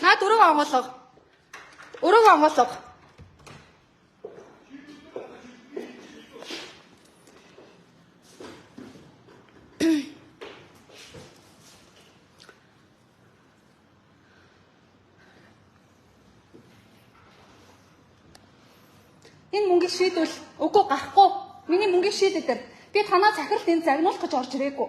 Та дөрөв онгоолго. Өрөөгөө онгоолго. Энэ мөнгийг шийдвэл үгүй гарахгүй. Миний мөнгийг шийдэдэр. Би танаа захирал энд загнуулах гэж орж ирээгүй.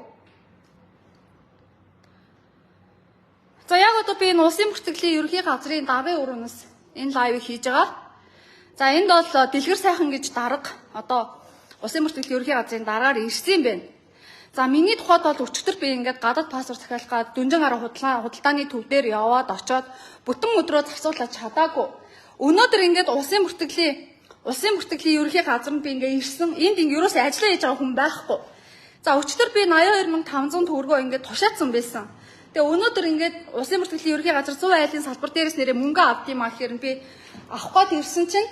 За яг одоо би энэ улсын бүртгэлийн ерөнхий газрын давын өрөөнөөс энэ лайвыг хийж байгаа. За энд бол дэлгэр сайхан гэж дарга одоо улсын бүртгэлийн ерөнхий газрын дараагаар ирсэн юм байна. За миний тухайд бол өчигдөр би ингээд гадаад паспорт захиалах гад дүнжин гараа худалдааны төв дээр яваад очоод бүтэн өдрөө зарцуулаад чадаагүй. Өнөөдөр ингээд улсын бүртгэлийн ерөнхий газар би ингээд ирсэн. Энд ингээд ерөөсөө ажиллаа хийж байгаа хүн байхгүй. За өчигдөр би 82500 төгрөгөө ингээд тушаацсан байсан. Тэгээ өнөөдөр ингээд улсын бүртгэлийн ерөнхий газар 100 айлын салбар дээрээс нэрээ мөнгө авдсан маа гэхээр би авах гээд ирсэн чинь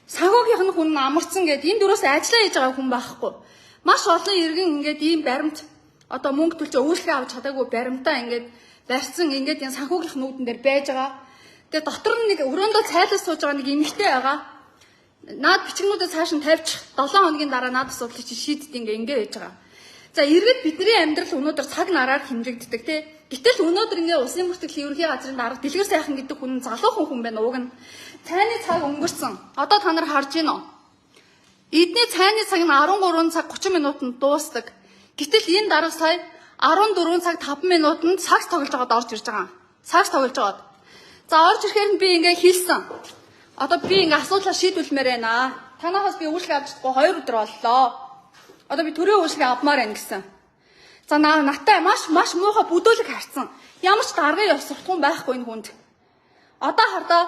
санхүүгийнх нь хүн амарсан гэдэг энд ерөөсөө ажиллаа хийж байгаа хүн байхгүй. Маш олон иргэн ингээд ийм баримт одоо мөнгө төлж үйлчлэг авч чадаагүй баримтаа ингээд барьсан ингээд энэ санхүүгийнх нүүдэн дээр байж байгаа. Тэгээ дотор нь нэг өрөөндөө цайлаж сууж байгаа нэг эмэгтэй байгаа. Наад бичгнүүдээ цааш нь тавьчих 7 хоногийн дараа наад асуудлыг чи шийддэг ингээ байж байгаа. За иргэд бидний амьдрал өнөөдөр цаг нараар хэмжигддэг тий. Гэтэл өнөөдөр ингээ улсын бүртгэлийн ерөнхий газрын дарга дэлгэр сайхан гэдэг хүн залуухан хүн байна. Уг нь цайны цаг өнгөрсөн. Одоо та нар харж байна уу? Эдний цайны цаг нь 13 цаг 30 минутанд дуусдаг. Гэтэл энэ дарга сая 14 цаг 5 минутанд сакс тоглож байгаад орж ирж байгаа. Сакс тоглож байгаад. За орж ирэхээр би ингээ хэлсэн. Одоо би ингээ асуудлаа шийдвэлмээр байна. Танахаас би үйлчлэг авч чадахгүй 2 өдөр боллоо. Одоо би төрийн үйлчлэг авмаар байна гэсэн. За наттай маш муухай бүдүүлэг харцсан. Ямар ч даргын ёс суртахуун байхгүй энэ хүнд. Одоо хардаа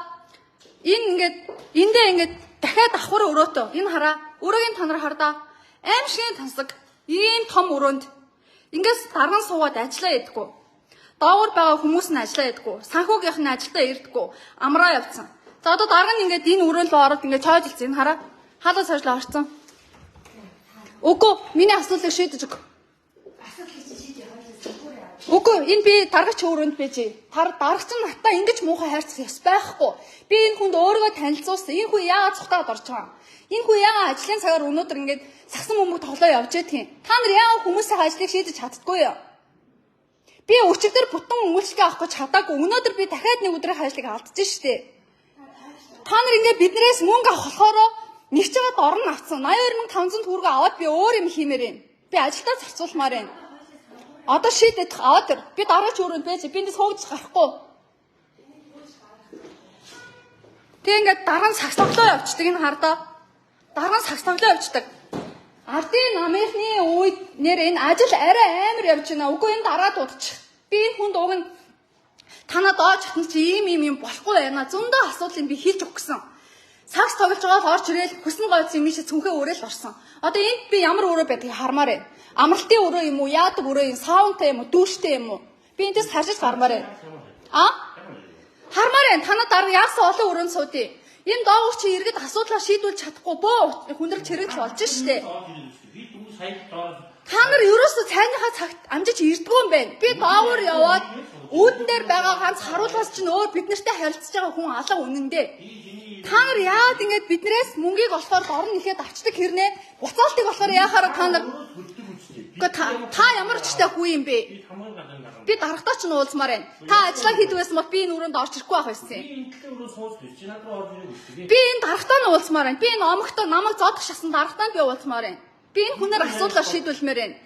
энэ ингээд дахиад давхар өрөөтөө. Энэ хараа. Өрөөгийн танаар хардаа аим шиг тансаг ийм том өрөөнд ингээс дарган суугаад ажиллаа ядггүй. Доогуур байгаа хүмүүс нь ажиллаа ядггүй. Санхүүгийнх нь ажилдаа ирдэггүй. Амраа явцсан. За одоо дарга нь ингээд энэ өрөөл ороод ингээд чойжилсан. Энэ хараа. Хаалга цаашлаа орцсон. Үгүй миний асуудлыг шийдэж өг. Үгүй энэ би даргач өрөөнд байж. Даргач нь натаа ингэж муухай хайрцах ёс байхгүй. Би энэ хүнд өөрийгөө танилцуулсан. Энэ хүн яагаад цухтаад орж байгаа юм? Энэ хүн яагаад ажлын цагаар өнөөдөр ингээд сагсан бөмбөг тоглоо явж байдгийг. Та нар яагаад хүмүүсийн ажлыг шийдэж чаддаггүй юу? Би өчигдөр бүтэн үйлчлэг авах гэж чадаагүй. Өнөөдөр би дахиад нэг өдрийн ажлыг алдчихсан шүү дээ. Та нар ингээд биднээс мөнгө авах болохоор нэг ч жагаад орон авцсан. 82500 төгрөг аваад би өөр юм хиймээр юм. Би ажилдаа зарцуулмаар байна. Одоо шийдэх аваад би дараач өрөөнд байж би эндээс хоогдож гарахгүй. Тэг ингээд дараа нь сагстоглоо явчихдаг энэ хардаа. Дараа нь сагстоглоо явчихдаг. Ардын намынхны үед нэр энэ ажил арай амар явж байна. Үгүй энэ дараа дуудчих. Би энэ хүнд уг нь танаа доож хатна чи ийм болохгүй байна. Зөндөө асуудлыг би хэлж өгөх гэсэн. Сакс тоглож байгаа орж ирээл хүснэ гойц юм шиг цүнхээ өрөөл орсон. Одоо энд би ямар өрөө байдгийг хармаар байна. Амралтын өрөө юм уу, яадаг өрөө юм, саунтай юм уу, дүүштэй юм уу? Би эндээс харж гармаар байна. Хармаар байна. Танаа дараа яасан олон өрөөнд суудъя. Энэ доогуур чи иргэд асуудлаа шийдүүлж чадахгүй бөө хүндрэлж хэрэгж болж штэ. Та нар ерөөсөө цайныхаа цагт амжиж ирдгүү юм байна. Би доогуур яваад үүдэн дээр байгаа ганц харуулгаас чинь өөр бид нартай харилцаж байгаа хүн алга үнэндээ. Та нар яагаад ингэж биднээс мөнгийг болохоор дорн нэхэд авчдаг хэрнээ буцаалтыг болохоор яахаар та нар та ямар ч ихтэй хүү юм бэ? Би дарагтаа ч нуулзмаар байна. Та ажиллаа хийдэг байсан бол би энэ өрөөнд орж ирэхгүй байх байсан юм. Би энэ дарагтаа нуулзмаар байна. Би энэ омогтой намайг зодох шасан дарагтаа би уулзмаар байна. Би энэ хүнээр асуудлаа шийдвэлмээр байна.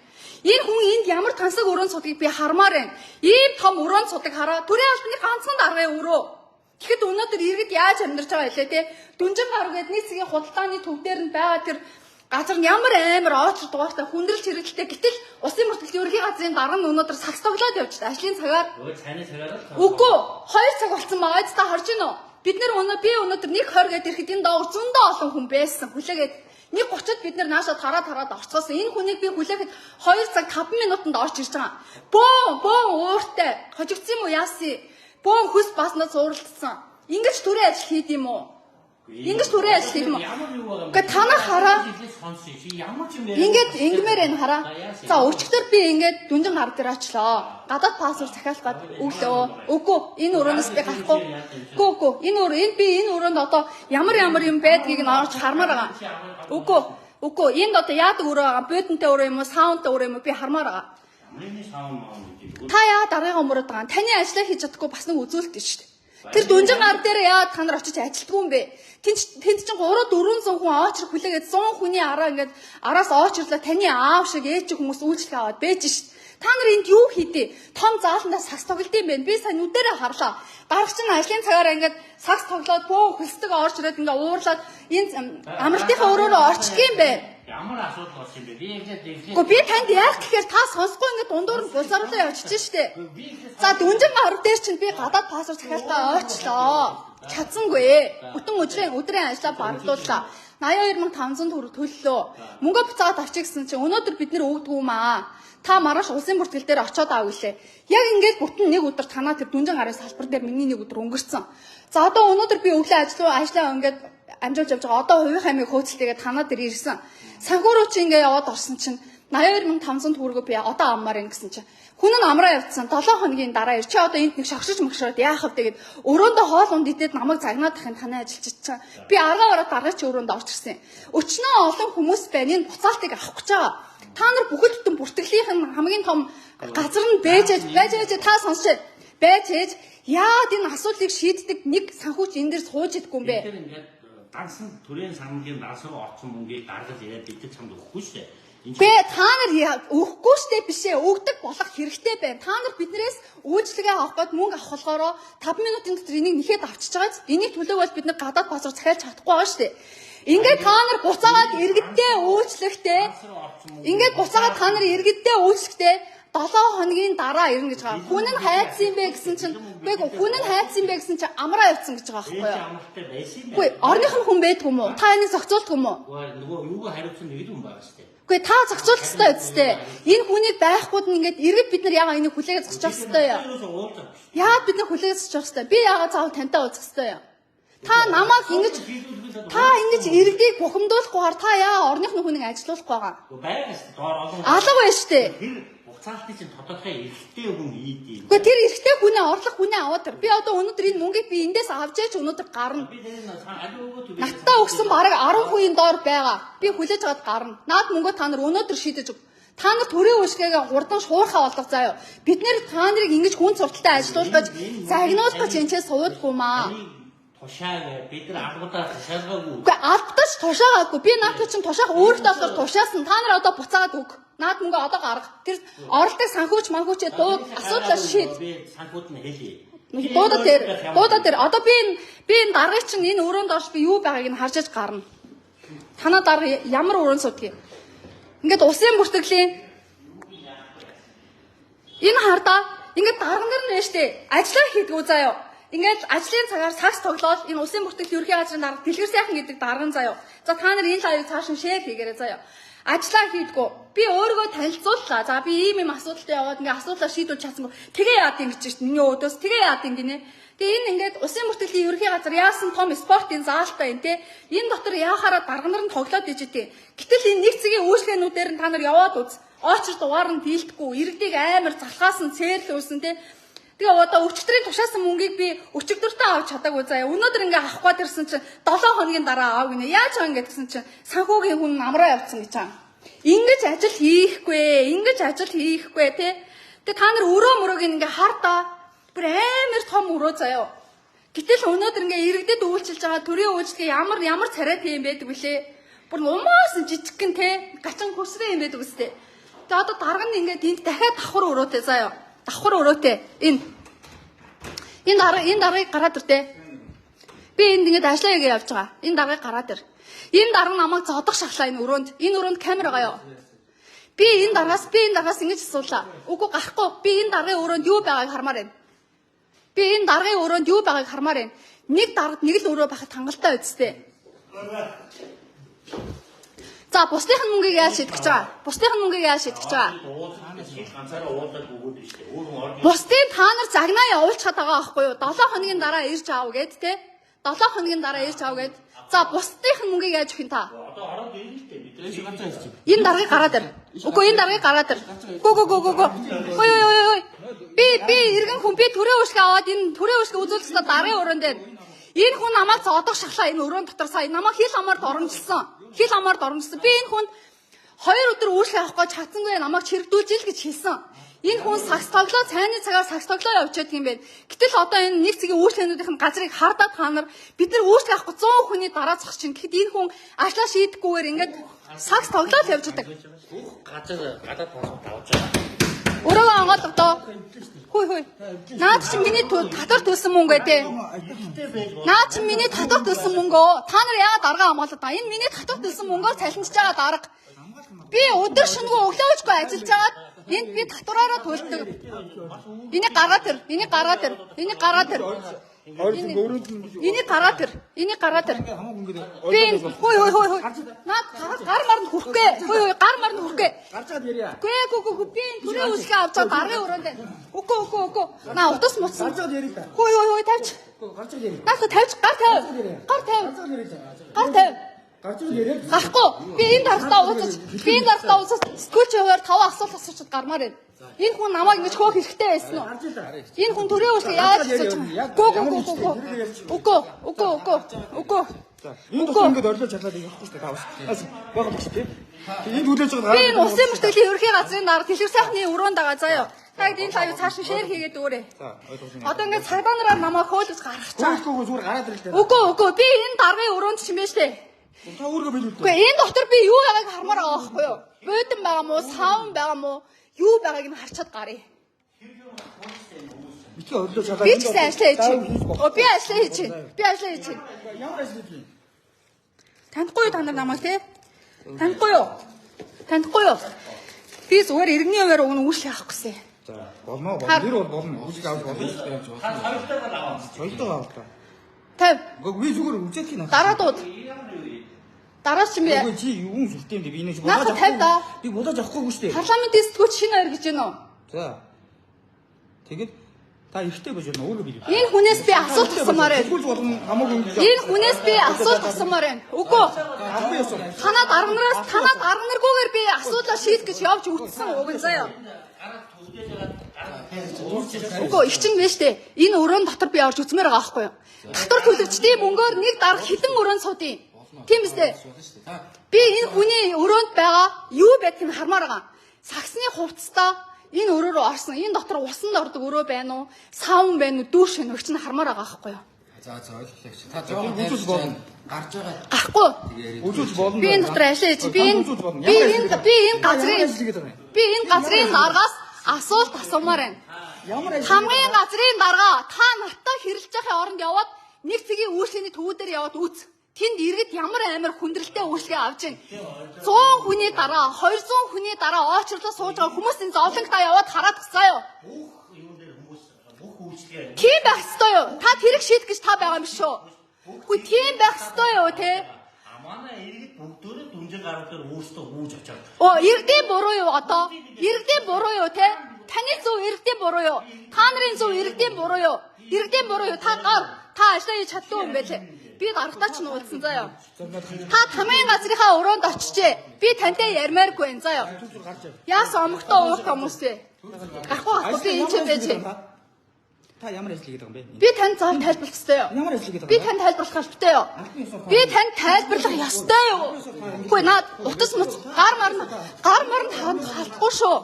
Энэ хүн энд ямар тансаг өрөөнд судгийг би хармаар байна. Ийм том өрөөнд судаг хараа төрийн албаны ганцхан даргын өрөө. Тэгэхэд өнөөдөр иргэд яаж амьдарч байгаа хэлээ те. Дүнжин гар гээд нэг цэгийн худалдааны төв дээр нь байгаа тэр газар нь ямар амар ооч дугаартай хүндрэлж хэрэгэлтэй. Гэтэл улсын бүртгэлийн ерөнхий газрын дарга нь өнөөдөр сагс тоглоод явж байгаа. Ажлын цагаар. Цайны цагаар л. Үгүй 2 цаг болсон байгаа. Та харж гинөө. Бид нар өнөөдөр 1:20 гээд ирэхэд энэ доогор зөндөө олон хүн байсан. Хүлээгээд 1:30-д бид нар наашаа тараад орцгоосон. Энэ хүнийг би хүлээхэд 2 цаг 5 минутанд орж ирж байгаа. Бөө ууртай. Хожигдсан юм уу яасан? Бөө хөс баснаа зууралдсан. Ингэж төрийн ажил хийд юм уу? Ингэж түрээ ажил хийх юм уу? Гэхдээ танах хараа. Ингээд ингэмээр энэ хараа. За өчигдөр би ингээд дүнжин гар дээр очлоо. Гадаад пассворд захиалах гад өглөө. Үгүй энэ өрөөнөөс би гарахгүй. Үгүй энэ би энэ өрөөнд одоо ямар юм байдгийг нь орж хармаар байгаа. Үгүй энд одоо яадаг өрөө байгаа. Бодонтой өрөө юм уу, саундтай өрөө юм уу би хармаар байгаа. Та яа дараагаа өмөрөд байгаа. Таны ажлаа хийж чадахгүй бас нэг үзүүлэлт шүү дээ. Тэр дүнжин гар дээр яа та нар очиж ажилтгүй юм бэ? Тэнд чинь 300-400 хүн оочрох хүлээгээд 100 хүний араа ингээд араас оочрлаа таны аав шиг ээж хүмүүс үйлчлэх аваад байж шít. Та нар энд юу хийдэ? Том зааландаа сакс тоглолт юм байна. Би сайн нүдэрээ харлаа. Дарагч нь ажлын цагаараа ингээд сакс тоглоод бөө хөлсдөг орж ирээд ингээд уурлаад энэ амралтынхаа өрөөрөө орчих юм бэ? Ямар асуудал болсон юм бэ? Би танд яах гэхээр та сонсохгүй ингээд дундуур нь булзаруулаа явчихж штэ. За дүнжин гар дээр чинь би гадаад пассворд захиалтаа ойчлоо. Чадсангүй. Бүтэн өдрийн ажлаа бардууллаа. 82,500 төгрөг төллөө. Мөнгө буцаагаад авчих гэсэн чинь өнөөдөр бид нэр өгдөг юм аа. Та маргааш улсын бүртгэл дээр очиод аав гэлээ. Яг ингээд бүтэн нэг өдөр танаа тэр дүнжин гарын салбар дээр миний нэг өдөр өнгөрцөн. За одоо өнөөдөр би өглөө ажлаа ингээд амжуулж явж байгаа. Одоо хувийн хаймыг хөөцөлтэйгээ танаа дээр ирсэн. Санхүү руу чи ингээд яваад орсон чинь 82,500 төгрөгөө би одоо аммаар ин гэсэн чинь хүн нь амраа явцсан 7 хоногийн дараа ир чи одоо энд нэг шогшиж мөгшроод яах вэ гэгээд өрөөндөө хоол унд идээд намайг загнаад тахын танай ажилчиж чаа. Би аргаа бараа дараач өрөөнд орж ирсэн. Өчнөө олон хүмүүс байна. Энэ буцаалтыг авах гэж байгаа. Та нар бүхэл бүтэн бүртгэлийнх нь хамгийн том газар нь байж та сонсч байж яад энэ асуудлыг шийддэг нэг санхүүч энэ дээр сууж идэггүй юм бэ? Тэр ингээд дансан төрийн санамгийн дансаг орсон мөнгийг гаргаж ирээд бид чамд өгөхгүй шүү дээ. Та нар өгөхгүй штэ бишээ өгдөг болох хэрэгтэй байна. Та нар биднээс үйлчлэгээ авах гээд мөнгө авах болохоор 5 минутын дотор энийг нэхэд авчиж байгаа. Энийг төлөөг бол бид нар гадаад пассворд захиалж чадахгүй байгаа штэ. Ингээд та нар буцаагаад иргэдтэй үйлчлэхтэй 7 хоногийн дараа ирнэ гэж байгаа. Хүн нь хайцсан юм бэ гэсэн чинь амраа явцсан гэж байгаа байхгүй юу? Үгүй орных нь хүн байдаг юм уу? Та энийг зохицуулдаг юм уу? Нөгөө юугаа хариуцсан нэг юм байгаа шүү дээ. Үгүй та зохицуулах ёстой үстэй. Энэ хүнийг байхгүйд нь ингээд иргэд бид нар яагаад энийг хүлээгээд зогсож ёстой юу? Яагаад бид нар хүлээгээд зогсож ёстой? Би яагаад заавал тантай уулзах ёстой юу? Та намайг ингэж иргэдийг бухимдуулахгүйгээр та яагаад орных нь хүнийг ажилуулах байгаа? Алга байна шүү дээ. Буцаалтын чинь тодорхой эрхтэй хүн ийд юм. Гэхдээ тэр эрхтэй хүнээ орлох хүнээ аваад тэр. Би одоо өнөөдөр энэ мөнгийг би эндээс авч яач өнөөдөр гарна. Надтай өгсөн бараг 10 хүний доор байгаа. Би хүлээж аваад гарна. Наад мөнгөө та нар өнөөдөр шийдэж өг. Та нар төрийн үйлчлэгээ хурдан шуурхаа болгох заяа. Бид нэр та нарыг ингэж хүн сурталтай ажилуулж загнуулах гэж энэчээ суудаггүй маа. Тушааг бид нар алгадаа тушаагүй. Үгүй алдаж тушаагаагүй. Би наадах чинь тушаах өөртөө болохоор тушаасан. Та нар одоо буцаагаад өг. Наад мөнгө одоо гарга. Тэр оролдог санхүүч манхүүчээ дууд асуудлаа шийд. Санхүүд нь хэлье. Дуудаа дээр. Одоо би энэ даргыг чинь энэ өрөөнд орж би юу байгааг нь харж гарна. Танаа дарга ямар өрөөнд суудгийг. Ингээд усын бүртгэлийн энэ хардаа ингээд дарган дээр нь штэ ажиллаа хийдгүү заяа. Ингээд ажлын цагаар сакс тоглоод энэ усын бүртгэл ерхий газрын дарга дэлгэр сайхан гэдэг дарган заяа. За та нар энэ лайвыг цааш нь шеэр хийгээрэй заяа. Ажлаа хийдгүү. Би өөрийгөө танилцууллаа. За би ийм асуудалтай яваад ингээ асуудлаа шийдвэж чадсангүй. Тэгээ яад юм гэж чинь миний өөдөөс тэгээ яад юм гинэ. Тэгээ энэ ингээд усын бүртгэлийн ерхий газар яасан том спортын заалтай юм те. Энэ дотор яахаараа дарга нар нь тоглоод иж тээ. Гэтэл энэ нэг цагийн үйлчлэгээнүүдээр нь та нар яваад үз. Очир дугаар нь дийлдэхгүй. Иргэдийг амар залхаас нь цээрлүүлсэн те. Тэгээ одоо өчигдрийн тушаасан мөнгийг би өчигдөртөө авч чадаагүй заяа. Өнөөдөр ингээ авах гээд ирсэн чинь 7 хоногийн дараа аав гинэ. Яаж байгаа ингээ гэсэн чинь санхүүгийн хүн амраа явцсан гэж байгаа. Ингэж ажил хийхгүй те. Тэгээ та нар өрөө мөрөөг ингээ хардаа. Бүр амар том өрөө заяа. Гэтэл өнөөдөр ингээ иргэдэд үйлчилж байгаа төрийн үйлчлэгээ ямар царайтай юм байдаг вүлээ. Бүр умаас жижигхэн те. Гачин хөсрөө юм байдаг үстэй. Тэгээ одоо дарга нь ингээ тэнд дахиад давхар өрөөтэй заяа. Давхар өрөөтэй. Энэ даргаыг гараад ир те. Би энд ингээд ажиллаа хийгээ явж байгаа. Энэ даргаыг гараад ир. Энэ дарга намайг зодох шахлаа энэ өрөөнд. Энэ өрөөнд камер байгаа юу? Би энэ даргаас ингэж асуулаа. Үгүй гарахгүй. Би энэ даргын өрөөнд юу байгааг хармаар байна. Нэг даргад нэг л өрөө байхад хангалттай үсттэй. За бусдын мөнгийг яаж шийдэх гэж байгаа? Бусдын та нар загнаа явуулчихад байгаа байхгүй юу? 7 хоногийн дараа ирж аав гэд те. 7 хоногийн дараа ирж аав гэд. За бусдынх нь мөнгийг яаж өгөх юм та? Одоо ороод ирнэ л дээ. Бид гарч байгаа юм. Энэ даргаыг гараад ир. Үгүй энэ даргаыг гараад ир. Гү. Ой. Би иргэн хүн би төрөө өшгөө аваад энэ төрөө өшгөө үзүүлсэн даргын өрөөнд дээр. Энэ хүн намайг зодох шахлаа энэ өрөөнд дотор сая намайг хил амаар дормжилсан. Би энэ хүнд 2 өдөр үүшлээ авахгүй чадсангүй намайг чирэгдүүлж ил гэж хэлсэн. Энэ хүн сагс тоглоо цайны цагаар сагс тоглоо явуулчихдаг юм байна. Гэтэл одоо энэ нэг цэгийн үйлчлэгчдийн газрыг хардаад та нар бид нар үйлчлэх авахгүй 100 хүний дараа зогсож чинь. Тэгэхэд энэ хүн ажлаа шийдэхгүйгээр ингээд сагс тоглоод явж байгаа. газар гадаад паспорт авч байгаа. Өрөөгөө онгоод одоо хүй. Наад чи миний татвар төлсөн мөнгө ээ те. Наад чи миний татвар төлсөн мөнгөө. Та нар яагаад дарга хамгаалаад байгаа? Энэ миний татвар төлсөн мөнгөөр цалинжиж байгаа дарга. Би өдөр шөнөгүй өглөөжгүй ажиллаж байгаад энд би татвараараа төлдөг. Энийг гаргаад ир. Энийг гаргаад ир. Энийг гаргаад ир. Би хүй. Наад гар марнд хүрхгээ. Хүй гар марнд хүрхгээ. Гарчаад ярья. Гү. Би энэ түрээ үсгээ авч байгаа даргын өрөөнд. Үгүй. На утас муцсан. Гарчаад ярья та. Хүй тавьч. Гарчаад ярья. Наад тавьч гар тавь. Гарчаад ярья. Гахгүй. Би энэ даргатаа ууцаж сэтгүүлч хуваар 5 асуулт асуучод гармаар байна. Энэ хүн намайг ингэж хөөх хэрэгтэй байсан уу? Энэ хүн төрөө үсгээ яаж асууж байгаа? Үгүй. Энэ тус ингээд орлоо чатлаад явахгүй шүү дээ тавс. Бага биш тийм. Энд хүлээж байгаа. Би энэ улсын мөртөлийн ерөнхий газрын дарга дэлгэр сайхны өрөөнд байгаа заяа. Та энэ лайв цааш шеэр хийгээд өгөөрэй. Одоо ингээд цагдаа нараар намайг хөөлөж гаргах чаа. Үгүй зүгээр гараад ирэл дээ. Үгүй. Би энэ даргын өрөөнд ч юм байна штэ. Та өөрөө бий үү? Үгүй энэ доктор би юу байгааг хармаар байгаа байхгүй юу? Буудан байгаа мó, саун байгаа мó, юу байгааг нь харчаад гарыг. Битгий орлоо чагаад. Би ч гэсэн ажиллаа хийж чинь. Би ажиллаа хийж чинь. Ямар ажил хийх юм? Танихгүй юу та нар намайг те? Танихгүй юу? Би зүгээр иргэний хуваар өгнө үйлчлэх авах гэсэн. За болно. Нэр бол болно. Үйлчлэх авах болно шүү дээ. Хоёртойгоо аваа. Хоёртойгоо авах та. Тав. Гэхдээ би зүгээр үжээх юм. Дараадууд. Дараач юм бэ? Үгүй чи юун сүртэй юм бэ? Би энэ чи Нааха тавь да. Би будаж авахгүй шүү дээ. Парламентын сэтгүүлч шинэ хоёр гэж байна уу? За. Тэгээд та ихтэй байж байна. Өөрөө бий. Энэ хүнээс би асуулт асуумаар байна. Сэтгүүлч болон хамаагүй юм. Энэ хүнээс би асуулт асуумаар байна. Үгүй. Авахгүй яасан. Танад арга наргүйгээр би асуудлаа шийдэх гэж явж үтсэн уг нь заяа. Үгүй их чинь биш дээ. Энэ өрөөнд дотор би орж үзмээр байгаа байхгүй юу? Татвар төлөгчдийн мөнгөөр нэг дарга хідэн өрөөнд суудیں۔ Тийм үстэй. Би энэ хүний өрөөнд байгаа юу байдгийг хармаар байгаа. Сагсны хувцастаа энэ өрөө рүү орсон. Энэ дотор усанд ордог өрөө байна уу? Саун байна уу? Дүүш байна уу? Их чинь хармаар байгаа байхгүй юу? За ойлголоо. Та жоохон үзүүл болно. Гарч байгаа. Гахгүй. Үзүүлж болно. Би энэ дотор ажиллаж чи би энэ газрын даргаас асуулт асуумаар байна. Хамгийн газрын дарга та нартай хэрэлж байхын оронд яваад нэг цэгийн үйлчлэгийн төвүүдээр яваад үз. Тэнд иргэд ямар амар хүндрэлтэй үйлчлэгээ авч байна. 100 хүний дараа 200 хүний дараа очрлоо сууж байгаа хүмүүсийн зовлонгтаа яваад хараад гацаа юу. Бүх үйлчлэгээ. Тийм байх ёстой юу? Та тэрэг шийдэх гэж та байгаа юм шүү. Үгүй тийм байх ёстой юу те? Манай иргэд бүгдөө дүнжин гарууд дээр өөрсдөө хөөж очоод. Иргэдийн буруу юу одоо? Иргэдийн буруу юу те? Таны зөв иргэдийн буруу юу? Та нарын зөв иргэдийн буруу юу? Иргэдийн буруу юу? Та ажиллаа хийж чаддгүй юм байлээ. Би дарагтаа ч нуулсан заяа. Та тамийн газрынхаа өрөөнд очижээ. Би тантай ярмааргүй байна заяа. Яасан омогтой уурт хүмүүс вэ? Гарахгүй би энэ ч байж. Та ямар ажил хийгээд байгаа юм бэ? Би танд зам тайлбарлах ёстой юу? Ямар ажил хийгээд Би байгаа? танд тайлбарлах хэрэгтэй юу? Би танд тайлбарлах ёстой юу? Үгүй наад утас мөц гар марна халтахгүй шүү.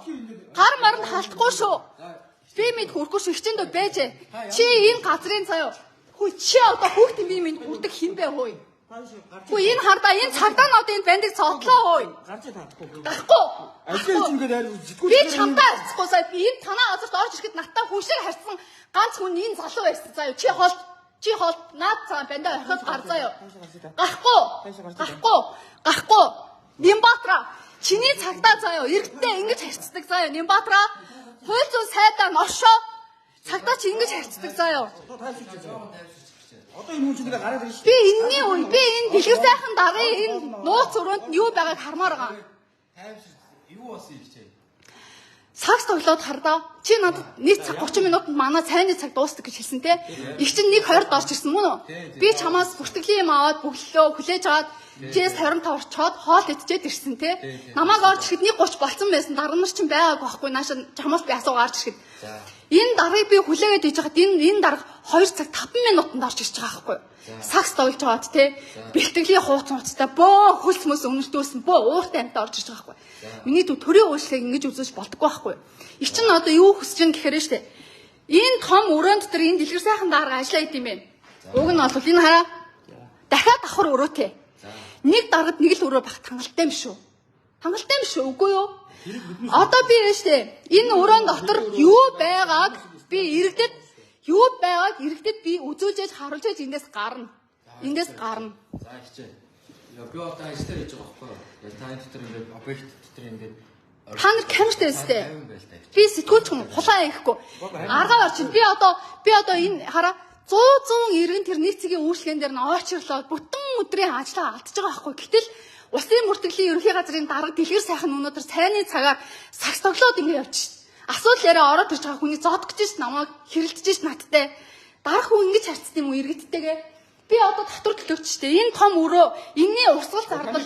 Гар марна халтахгүй шүү. Би мэд хүрхгүй шүү. Хичээндөө байж. Чи энэ газрын цаа юу? Хүй чи одоо хүүхдийн би минь хүрдэг хин бэ хөөе. Хүй энэ хардаа энэ цагдааноод энэ бандыг цоотлоо хөөе. Гарч таахгүй. Гахгүй. Ажил хийгээд яар зитгүүл. Би чамдаа арцахгүй сая би энэ танаа газарт орж ирэхэд надтай хүшээр харсан ганц хүн энэ залуу байсан заа юу. Чи холт наад цаа бандаа орхиод гар заа юу. Гахгүй. Нимбатра чиний цагдаа заа юу. Иргэдтэй ингэж харьцдаг заа юу. Нимбатра хууль зүйн сайдаа ношоо цагдаа чи ингэж харьцдаг заа юу. Одоо энэ хүн чинь гараад ирж Би энэний үе би энэ дэлгэр сайхан даргын энэ нууц өрөөнд юу байгааг хармаар байгаа. Юу болсон юм чи? Сагс тоглоод хардаа. Чи надад 1 цаг 30 минутанд манай цайны цаг дуустдаг гэж хэлсэн те. Их чинь 1:20-д орж ирсэн мөн үү? Би чамаас бүртгэлийн юм аваад бүглөлөө хүлээж аваад чээс 25 орчоод хоол идчихэд ирсэн те. Намайг орж ирэхэд 1:30 болцсон байсан. Дараа нар чинь байгаагүй байхгүй. Нааша чамаас би асуу гарч ирэхэд. Энэ даргаыг би хүлээгээд иж хахад энэ дарга 2 цаг 5 минутанд орж ирж байгаа байхгүй. Сагс тоглож байгаад те. Бэлтгэлийн хууц муцтай бөө хөлс мөс өмнөдөөсөн бөө ууртай амтаа орж ирж байгаа байхгүй. Миний төрийн үйлчлэгийг ингэж үзэж болдоггүй байхгүй. Их чинь одоо юу хүсэж ин гэхээр штэ. Энэ том өрөөнд дотор энэ дэлгэр сайхан дарга ажиллаа идэм бэ. Уг нь бол энэ хараа дахиад давхар өрөөтэй. Нэг даргад нэг л өрөө бах хангалттай юм шүү. Хангалттай юм шүү үгүй юу? Одоо би штэ энэ өрөөнд дотор юу байгааг би иргэдэд юу байгааг иргэдэд би үзүүлж харуулж эндээс гарна. Эндээс гарна. За хичээ. Би одоо ажиллаж байж байгаа байхгүй юу? Та энэ дотор ингээд объект дотор ингээд та нар камертай өстэй. Би сэтгүүлч хүн хулаа хийхгүй. Аргаа орчин би одоо энэ хараа 100 иргэн тэр нийцгийн үйлчлэгэн дээр нь ойчрлоод бүтэн өдрийн ажлаа алдчихж байгаа байхгүй. Гэтэл Улсын мөртгөлийн ерөнхий газрын дарга дэлгэр сайхан өнөөдөр цайны цагаар сагс тоглоод ингэ явчих. Асуудал яриа ороод ирж байгаа хүний зодгож ш намайг хэрэлдэж ш надтай. Дарах хүн ингэж харцсан юм уу иргэдтэйгээ. Би одоо татвар төлөвч штэ. Энэ том өрөө, энэний урсгал зардал.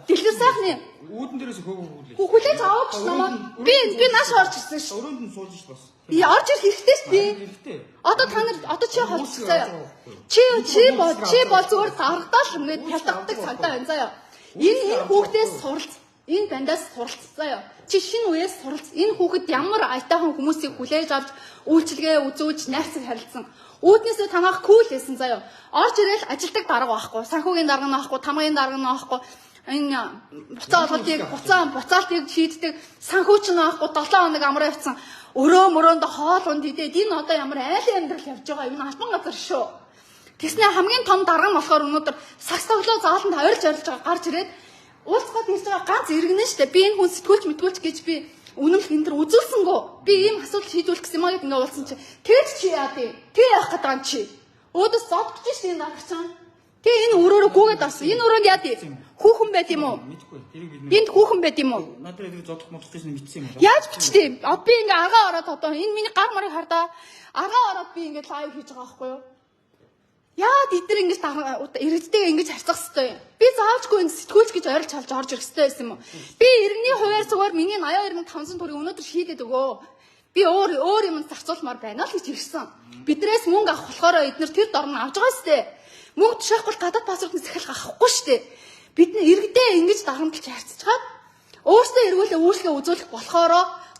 Дэлгэр сайхны үүдэн дээрээс хөөгөө хүлээж авах ш намайг. Би нааш орж ирсэн ш. Өрөөнд нь сууж ш бас. Би орж ирэх хэрэгтэй ш би. Одоо та нар одоо чи холцсон. Чи бол зүгээр даргадаа л ингэж талдагдаг цагдаа байна заяа. Энэ хүүхдээс суралц. Энэ бандаас суралц заяа. Чи шинэ үеэс суралц. Энэ хүүхэд ямар аятайхан хүмүүсийг хүлээж авч үйлчлэгээ үзүүлж найрцаг харилцсан. Үүднээсээ танах кул байсан заяа. Орж ирээл ажилдаг дарга байхгүй. Санхүүгийн дарга нь байхгүй, тамгын дарга нь байхгүй. Энэ буцаалтыг шийддэг санхүүч нь байхгүй. 7 хоног амраа явцсан. Өрөө мөрөөндө хоол унд идээд энэ одоо ямар айлын амьдрал явж байгаа юм албан газар шүү. Тэснэ хамгийн том дарга нь болохоор өнөөдөр сагс тоглоо зааланд ойрж байгаа гарч ирээд уулзгаад ирж байгаа ганц иргэнэ штэ. Би энэ хүн сэтгүүлч мэтгүүлч гэж би үнэмлэх энэ төр үзүүлсэнгөө. Би ийм асуудал шийдвэрлэх гэсэн юм аа гэдэг ингээ уулсан чи. Тэгэж чи яа тий. Тэг явах гэдэг юм чи. Өөдөөс зодгож штэ энэ дарга чам. Тэг энэ өрөөрөө гүгээд авсан. Энэ өрөөнд яа тий. Хүүхэн байт юм уу? Мэдхгүй. Тэрийг бид Бинд хүүхэн байт юм уу? надад тэр зодох модох гэсэн мэдсэн юм байна. Яаж бичтээ? Би ингээ аргаа ороод одоо энэ миний гар марыг хардаа аргаа ороод би ингээ лайв хийж байгаа байхгүй юу? Яад эдгээр ингэж иргэдтэйгээ ингэж харьцах хэвээр. Би заавчгүй ингэ сэтгүүлч гэж ойрлж халж орж ирэх хэвээр байсан юм уу? Би иргэний хуваар зүгээр миний 82500 төгрөг өнөөдөр шийдээд өгөө. Би өөр юм зарцуулмаар байна л гэж ирсэн. Биднээс мөнгө авах болохоор эдгээр тэр дорн авж байгаа сте. Мөнгө тушаахгүй гадаад паспортын захиалга авахгүй штэ. Бид иргэдээ ингэж дарамтлж харьцаж чад. Өөрсдөө эргүүлээ үйлчлэгээ үзүүлэх болохоор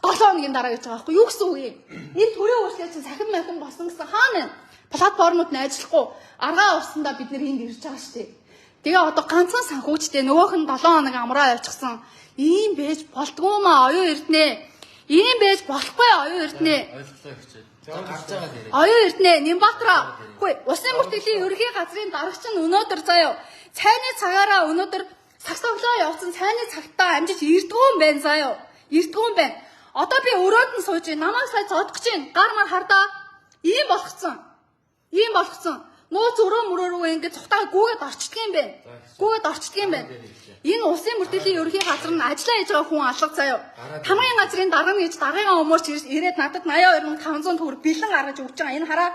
7 хоногийн дараа гэж байгаа байхгүй юу гэсэн үг юм. Энэ төрийн үйлчлэгээ чинь сахин махин болсон гэсэн хаана вэ? Платформуд нь ажиллахгүй аргаа уусандаа бид нэр энд ирж байгаа шүү дээ. Тэгээ одоо ганцхан санхүүчтэй нөгөөх нь 7 хоног амраа явчихсан. Ийм байж болдгоо маа оюун эрдэнэ. Ийм байж болохгүй оюун эрдэнэ. Ойлголоо хичээ. Гарч байгаа дээр. Оюун эрдэнэ Нямбаатара. Хөөе, Улсын мөртгөлийн ерөнхий газрын дарагч нь өнөөдөр заяа цайны цагаараа өнөөдөр сагс тоглоо явуулсан цайны цагтаа амжиж ирдгүү юм байна заяа. Ирдгүү юм байна. Одоо би өрөөд нь сууж намайг сая зодгож чинь гар мар хардаа ийм болгоцсон. Ийм болгоцсон. Нууц өрөө мөрөөрөө ингээд цухтаа гүгээд орчдөг юм байна. Гүгээд орчдөг юм байна. Энэ улсын мөртгөлийн ерөнхий газар нь ажиллаа хийж байгаа хүн алга заяа. Тамгын газрын дарга нь гэж даргын өмөрч ирээд надад 82500 төгрөг бэлэн гаргаж өгч байгаа. Энэ хараа.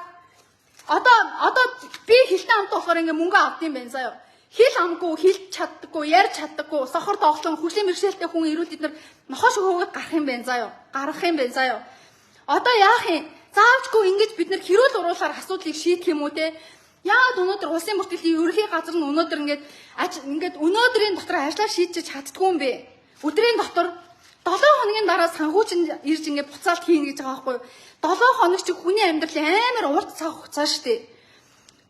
Одоо би хилтэй амт болохоор ингээд мөнгө авд юм байна заяа. Хил амгүй, хилж чаддаггүй, ярьж чаддаггүй, сохор тоглон, хөгжлийн мэргэжлтэй хүн ирүүл эднэр нохош хөвгөд гарах юм байна заяа. Гарах юм байна заяа. Одоо яах юм? Заавчгүй ингэж бид нэр хэрүүл уруулаар асуудлыг шийдэх юм уу те? Яагаад өнөөдөр улсын мөртгөлийн ерөнхий газар нь өнөөдөр ингээд өнөөдрийн дотор ажиллаа шийдэж чаддгүй юм бэ? Өдрийн дотор 7 хоногийн дараа санхүүч нь ирж ингээд буцаалт хийнэ гэж байгаа байхгүй юу? 7 хоног чи хүний амьдрал амар урт цаг хугацаа шүү дээ.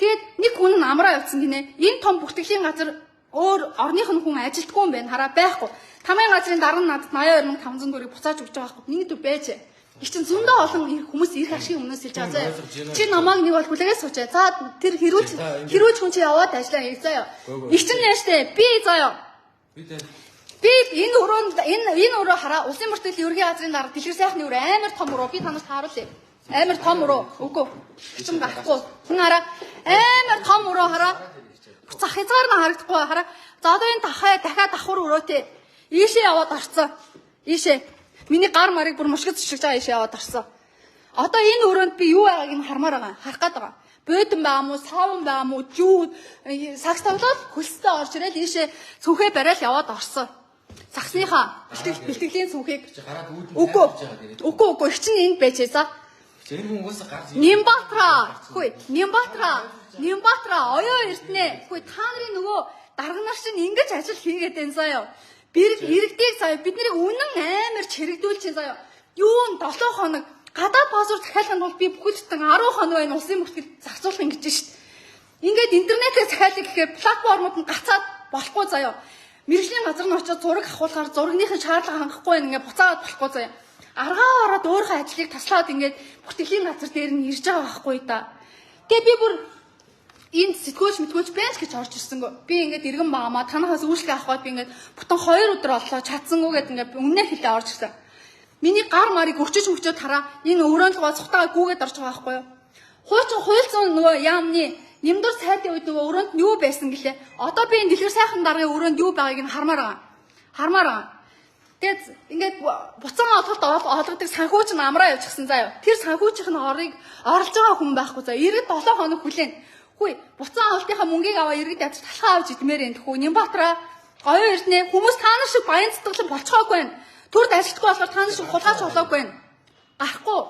Тэгээд нэг хүн нь амраа явцсан гинэ. Энэ том бүртгэлийн газар өөр орных нь хүн ажилтгүй юм байна. Хараа байхгүй. Тамгын газрын дарга нь надад 82500 төгрөг буцааж өгч байгаа байхгүй. Миний төв байж. Их чин зөндөө олон хүмүүс ирэх ашигын өмнөөс хэлж байгаа заа. Чи намайг нэг бол хүлээгээ суучаа. За тэр хэрүүч хүн чи яваад ажиллаа хийх заяа. Их чин яаштай. Би заяа. Би энэ өрөө хараа. Улсын мөртгөлийн ерөнхий газрын дарга дэлгэр сайхны өрөө амар том өрөө. Би танарт харуулъя. Амар том өрөө. Үгүй. Чин гарахгүй. Хүн хараа. Амар том өрөө хараа. Зах хязгаар нь харагдахгүй хараа. За одоо энэ дахиад давхар өрөөтэй. Ийшээ яваад орцсон. Ийшээ. Миний гар марыг бүр мушгид цэцгэж байгаа ийшээ яваад орсон. Одоо энэ өрөөнд би юу байгааг нь хармаар байгаа. Харах гээд байгаа. Бодон байгаа мó, савн байгаа мó, жүү, сакс тоглоод хөлстэй орж ирэл ийшээ цүнхээ барайл яваад орсон. Саксныхаа бэлтгэлийн цүнхийг үгүй их чинь энд байж за. Энэ хүн уусаа гарч Нимбатра оёо эртнэ. Хөөе та нарын нөгөө дарга нар чинь ингэж ажил хийгээд байна заяа. Иргэдийг заяа бид нарыг үнэн амарч хэрэгдүүлж чинь заяа. Юу н 7 хоног гадаад пассворд захиалганд бол би бүхэлдэн 10 хоног энэ улсын мөртөд зарцуулах ингэж шít. Ингээд интернетээр захиалъя гэхээр платформуд нь гацаад болохгүй заяа. Мэргэжлийн газар нь очиж зураг авахулахаар зургийнхын шаардлага хангахгүй байна ингээд буцаагаад болохгүй заяа. Аргаа ороод өөрийнхөө ажлыг таслаад ингээд бүтэлийн газар дээр нь ирж байгаа байхгүй да. Тэгээ би бүр энд сэтгүүлч бэнч гэж орж ирсэнгөө. Би ингээд иргэн баамаа танахаас үйлчлэг авах гээд би ингээд бүтэн 2 өдөр боллоо чадсангүй гэд ингээд өмнөө хэлээ орж ирсэн. Миний гар марыг өрчөж мөчөө тараа энэ өрөөнд л гоцхтайгаа гүүгээд орж байгаа байхгүй юу? Хуучин хуйлцсан нөгөө яамны нэмдүр сайдын үед нөгөө өрөөнд нь юу байсан гэлээ. Одоо би энэ дэлгэр сайхан даргын өрөөнд юу байгааг нь хармаар байгаа. Тэгээд ингээд буцан олгодог санхүүч нь амраа явчихсан заяа. Тэр санхүүчийн орыг орлож байгаа хүн байхгүй заяа. Иргэд 7 хоног хүлээн. Хүй буцан олтынхаа мөнгийг аваа иргэд ядаж талхаа авч идмээр энэ тхүү Нимбаатара гоё ирнэ. Хүмүүс та нар шиг баян цэцгэлэн болцохоогүй байна. Төрд ажилтгүй болохоор та нар шиг хулгайч болоогүй байна. Гарахгүй.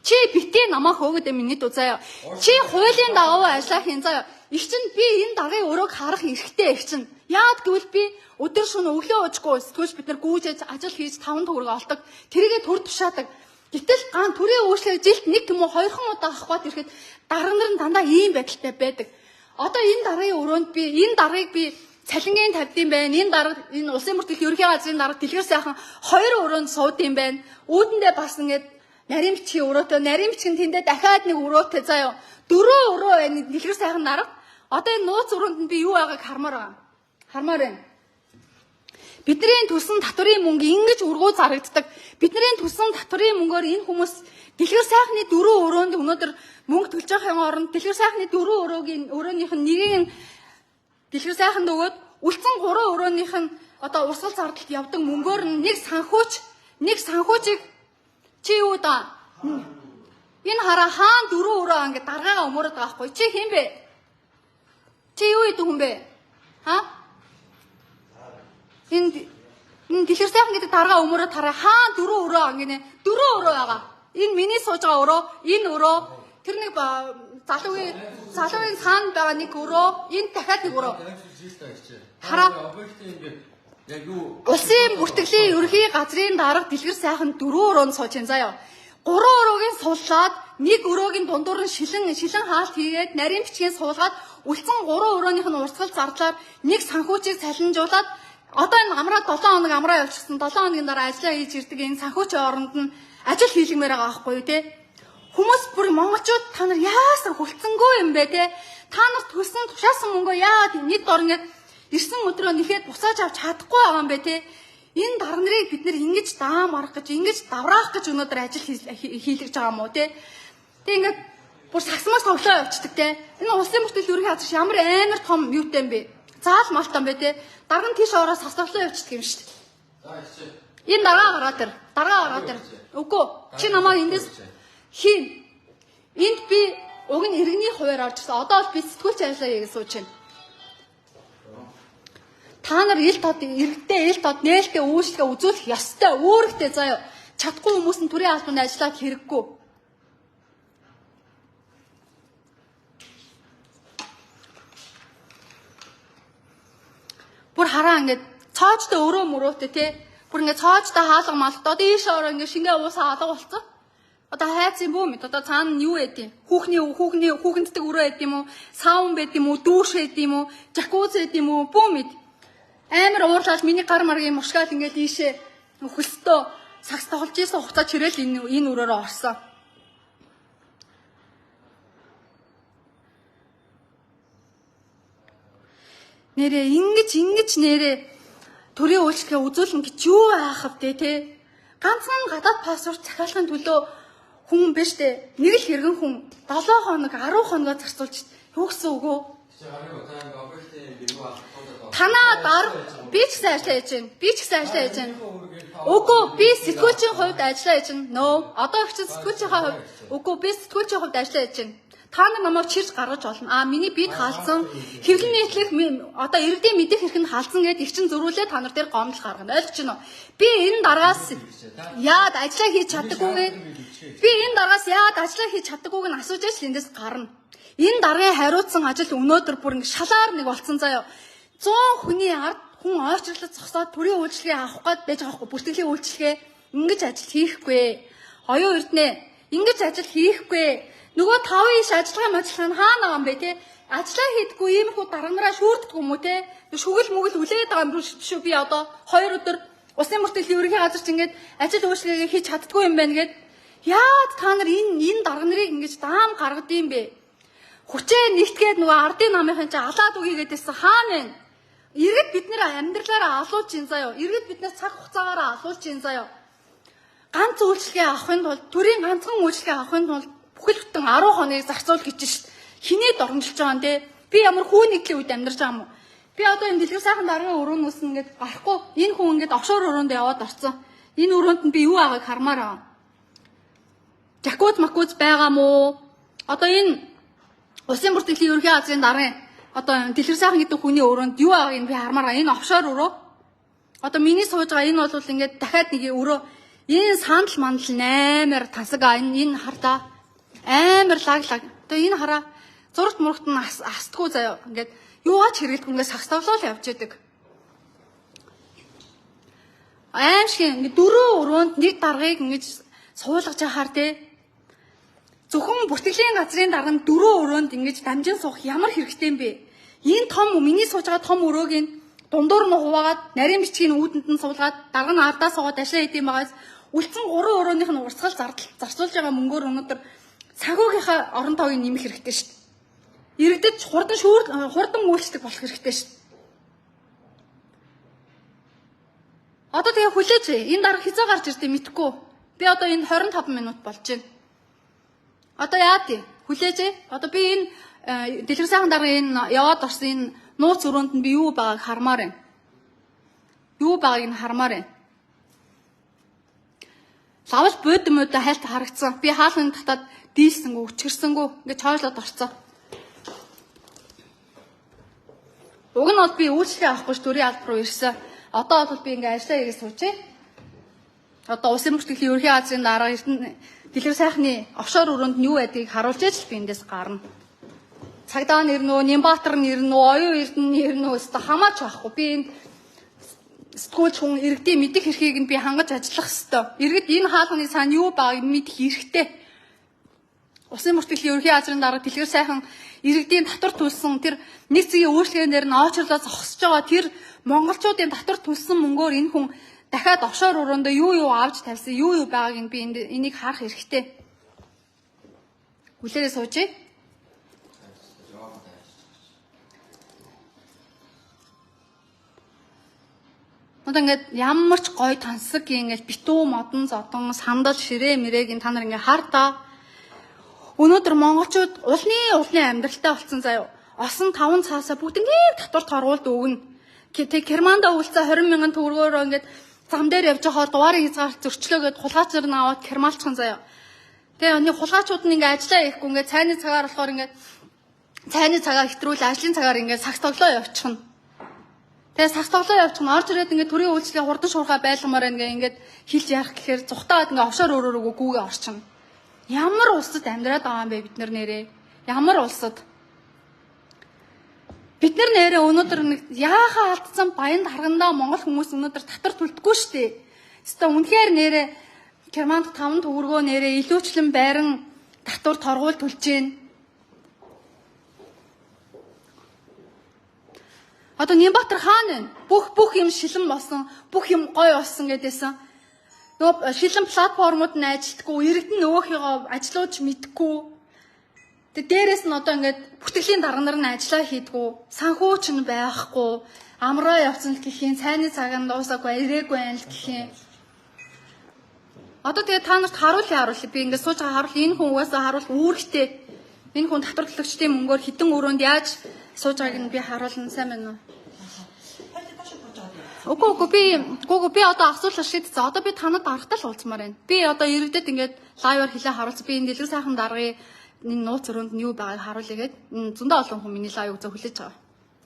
Чи битээ намаа хөөгд миний дүү заяа. Чи хуулийн дагуу ажиллах хийн заяа. Их чинь би энэ даргын өрөөг харах эрхтэй их чинь. Яад гэвэл би өдөр шөнө өглөө уужгүй сэтгүүлч бид нар гүйжэж ажил хийж 5 төгрөг олдог. Тэрийгэ төр тушаадаг. Гэтэл ган төрийн үйлчлэг жилд 1 юм уу 2 удаа авахад ирэхэд дарга нар нь дандаа ийм байдалтай байдаг. Одоо энэ даргын өрөөнд би энэ даргыг би цалингийн тавьдсан байна. Энэ дарга энэ улсын мөрдөх ерөнхий газрын дарга дэлгэр сайхан 2 өрөөнд суудсан байна. Үүдэндээ бас ингээд нарийн бичгийн өрөөтэй, нарийн бичгийн тэндээ дахиад нэг өрөөтэй заяа. 4 өрөө байна дэлгэр сайхан дарга. Одоо энэ нууц өрөөнд нь би юу байгааг хармаар байна. Бидний төсөн татврын мөнгө ингэж ургуу зарагддаг. Бидний төсөн татврын мөнгөөр энэ хүмүүс дэлгэр сайхны 4 өрөөнд өнөөдөр мөнгө төлж байхын оронд дэлгэр сайхны 4 өрөөнийх нь нэрийг нь дэлгэр сайханд өгөөд үлдсэн 3 өрөөнийх нь одоо урсгал зардалд явдаг мөнгөөр нь нэг санхүүчийг чи юу да? Энэ хараа хаан 4 өрөө ингэ даргаагаа өмөрөд байгаа байхгүй. Чи хэн бэ? Чи юу идэв хүн бэ? Энэ дэлгэр сайхан гэдэг даргаа өмөрөө тараа хаан 4 өрөө ингэнэ 4 өрөө байгаа. Энэ миний сууж байгаа өрөө, энэ өрөө тэр нэг залуугийн хаан байгаа нэг өрөө, энэ дахиад нэг өрөө. Хараа улсын бүртгэлийн ерөнхий газрын дарга дэлгэр сайхан 4 өрөөнд сууж энэ заяа. 3 өрөөгийн суулгаад нэг өрөөгийн дундуур нь шилэн хаалт хийгээд нарийн бичгийн суулгаад үлдсэн 3 өрөөнийх нь урсгал зардлаар нэг санхүүчийг цалинжуулаад одоо энэ амраа 7 хоног амраа явчихсан 7 хоногийн дараа ажиллаа хийж ирдэг энэ санхүүчийн оронд нь ажил хийлгмээр байгаа байхгүй юу те. Хүмүүс бүр монголчууд та нар яасан хүлцэнгүй юм бэ те. Та нар төлсөн тушаасан мөнгөө яагаад нийт дор ингээд ирсэн өдрөө нэхэд буцааж авч чадахгүй байгаа юм бэ те. Энэ дарга нарыг бид нэр ингэж даам арах гэж ингэж давраах гэж өнөөдөр ажил хийлгэж байгаа юм уу те. Тэг ингээд бүр сагсмаас тоглоо явчихдаг те. Энэ улсын мөртөл ерөнхий газар ямар амар том юутай юм бэ? Заал малтаа юм бэ те. Дарга нь тийш ороо сасглоо явчихдаг юм шүү дээ. Энэ даргаа гараад ир. Үгүй. Чи намайг эндээс хийн. Энд би уг нь иргэний хуваар орж ирсэн. Одоо бол би сэтгүүлч ажиллаа гэж сууж байна. Та нар иргэдээ нээлттэй үйлчлэгээ үзүүлэх ёстой. Өөрөөхтэй заяа. Чадахгүй хүмүүс нь төрийн албанд ажиллаад хэрэггүй. Бүр хараа ингээд цоочтой өрөө мөрөөтэй те. Бүр ингээд цоочтой хаалга малт одоо ийш ороо ингээд шингээ уусаа алга болцсон. Одоо хайц юм бүү мэд. Одоо цаана нь юу байдیں۔ Хүүхэнддэг өрөө байд юм уу? Саун байд юм уу? Дүүш байд юм уу? Жакуз байд юм уу? Бүү мэд. Амар уурлаад миний гар маргийн мушгаал ингээд ийшээ хөлстөө сагс тоглож ийсэн хугацаа чирэл энэ өрөөрөө орсон. Нэрээ ингэж нэрээ төрийн үйлчлэгээ үзүүлэн гэж юу байхав те. Ганцхан гадаад пассворд захиалгын төлөө хүн биш те. Нэг л хэрэгэн хүн 7 хоног 10 хоногоо зарцуулж юу гэсэн үг үү? Танаа дарга би ч гэсэн ажиллаа хийж байна. Би ч гэсэн ажиллаа хийж байна. Үгүй би сэтгүүлчийн хувьд ажиллаа хийж байна. No. Одоо их чинь сэтгүүлчийн хувьд үгүй би сэтгүүлчийн хувьд ажиллаа хийж байна. Та нар намайг чирж гаргаж болно. Миний бид хаалцсан хэвлэл нийтлэх одоо иргэдийн мэдих хэрэг нь хаалцсан гэдээ их чин зөрүүлээ та нар дээр гомдол гаргана. Ойлгож байна уу? Би энэ дараагаас яад ажиллаа хийж чаддаггүйгээ би энэ дараагаас яад ажиллаа хийж чаддаггүйг нь асууж яж эндээс гарна. Энэ даргын хариуцсан ажил өнөөдөр бүр ингэ шалаар нэг болцсон заяа. 100 хүний ард хүн ойрчлолт зогсоод төрийн үйлчлэгээ авах гээд байж байгаа хгүй. Бүртгэлийн үйлчлэгээ ингэж ажил хийхгүй. Оюун эрдэнэ ингэж ажил хийхгүй. Нөгөө 5 иш ажиллагаа нь хаана байгаа юм бэ те? Ажиллаа хийдэггүй иймэрхүү дарганараа шүүрдэггүй юм уу те? Шүгэл мүгэл үлээд байгаа юм шүү би одоо 2 өдөр Улсын мөртөлийн ерөнхий газарч ингэж ажил үйлчлэгээ хийж чаддгүй юм байна гэд яад та нар энэ дарга нарыг ингэж даам гаргад юм бэ? Хүчээ нэгтгээд нөгөө ардын намынхан чи алаад үгийгээд байсан хаана вэ? Иргэд бид нэр амьдралаараа алуулж ин заяо. Иргэд биднээс цаг хугацаагаараа алуулж ин заяо. Ганц үйлчлэгээ авахын тулд төрийн ганцхан үйлчлэгээ авахын тулд бүхэл бүтэн 10 хоног зарцуул гэж шít. Хинээд оромжилж байгаа юм те. Би ямар хүү нэглийн үед амьдарч байгаа юм уу? Би одоо энэ дэлгэр сайхан даргын өрөөнөөс ингээд гарахгүй энэ хүн ингээд офшор өрөөнд яваад орсон. Энэ өрөөнд нь би юу байгааг хармаар байгаа. Жакуз макуз байгаа мó? Одоо энэ Улсын бүртгэлийн ерөнхий газрын даргын одоо дэлгэр сайхан гэдэг хүний өрөөнд юу байгааг би хармаар байгаа. Энэ офшор өрөө. Одоо миний сууж байгаа энэ бол ингээд дахиад нэг өрөө. Энэ сандал мандал амар тансаг энэ хартаа амар лаглаг. Одоо энэ хараа зургт мургт нь астгүй заяа. Ингээд юугаач хэрэглэхгүй ингээд сагставлал явж яадаг. Аимшиг ингээд 4 өрөөнд нэг даргаыг ингээд суулгаж яхаар те. Зөвхөн бүртгэлийн газрын дарга нь 4 өрөөнд ингэж дамжин суух ямар хэрэгтэй юм бэ? Энэ том миний сууж байгаа том өрөөг нь дундуур нь хуваагаад нарийн бичгийн үүдэнд нь суулгаад дарга нь ардаа суугаад ажиллаа хийдэм байгаас үлдсэн 3 өрөөнийх нь урсгал зарцуулж байгаа мөнгөөр өнөөдөр санхүүгийнхаа орон тооёог нэмэх хэрэгтэй шүү дээ. Иргэдэд хурдан үйлчлэг болох хэрэгтэй шүү дээ. Одоо тэгээ хүлээж энэ дарга хязаа гарч ирдэ мэдэхгүй. Би одоо энэ 25 минут болж байна. Одоо яа тий? Хүлээж. Одоо би энэ дэлгэр сайхан даргын энэ яваад орсон энэ нууц өрөөнд нь би юу байгааг хармаар байна. Юу байгааг нь хармаар байна. Лавл бодмодо хайлт харагдсан. Би хаалганы татаад дийлсэнгүү, өчгөрсөнгүү ингээд чойрлоод орцсон. Уг нь бол би үйлчлэгээ авахгүй ш төрийн албар руу ирсэн. Одоо бол би ингээд ажиллаа хийгээд суучээ. Одоо Улсын бүртгэлийн ерөнхий газрын дарга дэлгэр сайхны офшор өрөөнд нь юу байдгийг харуулж иж би эндээс гарна. Цагдаа нэр нөө, Нямбатар нэр нөө, оюун эрдэнэ нэр нөө өстө хамаач байхгүй. Би энэ сэтгүүлч хүн иргэдийн мэдих эрхийг нь би хангаж ажиллах ёстой. Иргэд энэ хаалганы цаана юу байгааг мэдэх хэрэгтэй. Улсын бүртгэлийн ерөнхий газрын дарга дэлгэр сайхан иргэдийн татвар төлсөн тэр нэг цэгийн үйлчлэгээнээр нь очрлоо зогсож байгаа тэр монголчуудын татвар төлсөн мөнгөөр энэ хүн дахиад офшор өрөөндөө юу авч тавьсан, юу байгааг нь би энийг харах хэрэгтэй. Хүлээрээ суужээ. Одоо ингээд ямар ч гоё тансаг ингээд битүү модон зодон сандал ширээ мэрээг та нар ингээд хартаа. Өнөөдөр монголчууд улны амьдралтай болсон заяа. Осон 5 цаасаа бүгд ингээд татварт оруулд өгнө. Тэг Германда үлцээ 20,000 төгрөгөөр ингээд зам дээр явж байгаа дугаарыг хязгаар зөрчлөөгээд хулгайч нар аваад кермалчхан заяа. Тэгээ энэ хулгайчууд нь ингээд ажиллаа хийхгүй ингээд цайны цагаар болохоор ингээд цайны цагаа хэтрүүл ажлын цагаар ингээд сагс тоглоо явчихна. Тэгээ сагс тоглоо явчихна орж ирээд ингээд төрийн үйлчлэгээ хурдан шуурхай байлгамаар ингээд хэлж ярих гэхээр зүхтаад ингээд офшор өрөөрөө гүүгээ орчихно. Ямар улсад амьдраад байгаа юм бэ бид нар нэрээ? Ямар улсад? Бид нар нэрээ өнөөдөр нэг яахаа алдсан баянд харгандаа монгол хүмүүс өнөөдөр татвар төлдөггүй шүү дээ. Хэвээ үнэхээр нэрээ Германд 5 төгрөгөө нэрээ илүүчлэн байран татвар торгуул төлж гин. Одоо Нямбатар хаана вэ? Бүх юм шилэн болсон, бүх юм гоё болсон гэдээсэн. Нөгөө шилэн платформуд нь ажилтгүй, иргэд нь нөгөөхийгөө ажиллаж мэдгүй. Тэг дээрээс нь одоо ингээд бүртгэлийн дарга нар нь ажиллаа хийдгүү, санхүүч нь байхгүй, амраа явцсан л гэхийн, цайны цагаан дуусаагүй, ирээгүй байл гэхийн. Одоо тэгээ та нарт харуулъя. Би ингээд сууж байгаа харуул энэ хүн угаасаа харуул үүрэгтэй. Энэ хүн татвар төлөгчдийн мөнгөөр хідэн өрөөнд яаж сууж байгааг нь би харуулна сайн байна уу? Үгүй би одоо асуулт шийдсэн. Одоо би танад дарахтаа л уулзмаар байна. Би одоо иргэдэд ингээд лайваар хэлээ харуулсан. Би энэ дэлгэр сайхан даргын энэ нууц өрөөнд нь юу байгааг харуулъя гээд зөндөө олон хүмүүс миний лайв үзээ хүлээж байгаа.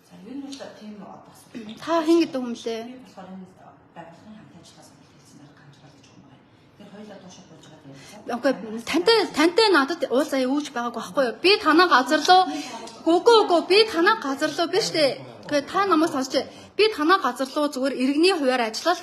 За юу нь л тийм одоо асуулт. Та хэн гэдэг хүн лээ? Би болохоор энэ байгууллагын хамт ажиллагаас хэлсэн байгаа камжрал гэж юм байна. Тэр хоёулаа доошоо болж байгаа юм. Окей, тантай надад уулзаа юуж байгааг байхгүй юу? Би танаа газар руу үгүй би танаа газар руу биш дээ. Тэгээд та намайг сонсч би танаа газар руу зүгээр иргэний хуваар ажиллаад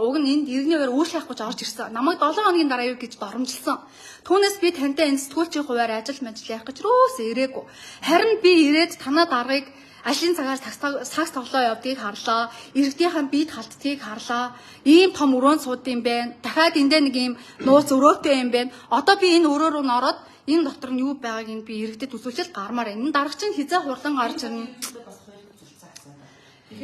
уг нь энд иргэний хуваар үйлчлэх гэж орж ирсэн. Намайг 7 хоногийн дараа юу гэж доромжилсан. Түүнээс би тантай энэ сэтгүүлчийн хуваар ажил явах гэж рүүс ирээгүй. Харин би ирээд танаа даргаыг ажлын цагаар сагс тоглоо явдгийг харлаа. Иргэдийнхэн биед халтдгийг харлаа. Ийм том өрөөнд суудсан юм байна. Дахиад эндээ нэг ийм нууц өрөөтэй юм байна. Одоо би энэ өрөө рүү нороод энэ дотор нь юу байгааг энэ би иргэдэд үзүүлчихэл гармаар байна. Энэ дарга чинь хизээ хурлан гарч ирнэ.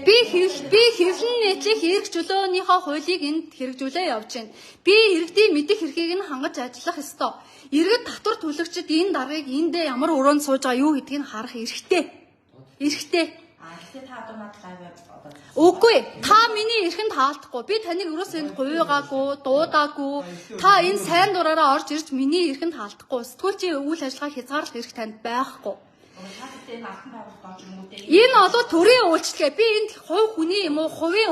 Би хэвлэн нийтлэх эрх чөлөөнийхөө хуулийг энд хэрэгжүүлээ явж байна. Би иргэдийн мэдих эрхийг нь хангаж ажиллах ёстой. Иргэд татвар төлөгчид энэ даргаыг эндээ ямар өрөөнд сууж байгаа юу гэдгийг харах эрхтэй. Эрхтэй. Гэхдээ та одоо надад лайв одоо Үгүй, та миний эрхэнд таалдахгүй. Би таныг өрөөсөө энд гуйгаагүй, дуудаагүй. Та энэ сайн дураараа орж ирж миний эрхэнд таалдахгүй. Сэтгүүлчийн үйл ажиллагаа хязгаарлах эрх танд байхгүй. энэ алтан байгуулалт орж ирэнгүүтээ Энэ одоо төрийн үйлчлэгээ. Би энд хувь хүний юм уу, хувийн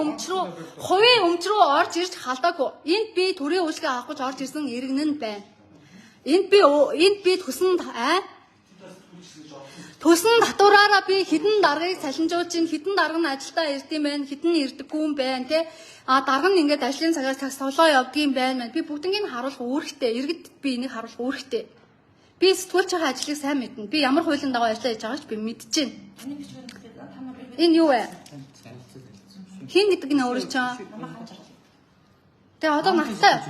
өмч рүү орж ирж халдаагүй. Энд би төрийн үйлчлэгээ авах гэж орж ирсэн иргэн нь байна. Энд би төсөн татвараараа би хідэн даргаыг салинжуулж ин хідэн дарга нь ажилдаа ирдэм байх, хідэн ирдэггүй юм байна те. Дарга нь ингээд ажлын цагаас тоглоо явдгийм байна. Би бүгднийг харуулах үүрэгтэй. Иргэд би энийг харуулах үүрэгтэй. Би сэтгүүлчийн ажлыг сайн мэднэ. Би ямар хуулийн дагуу ажиллаж байгааг ч би мэдчихээн. таны бичвэр гэдэг та нарыг Энэ юу вэ? Хин гэдэг нь өөрөө чинь. Тэгээ одоо надтай.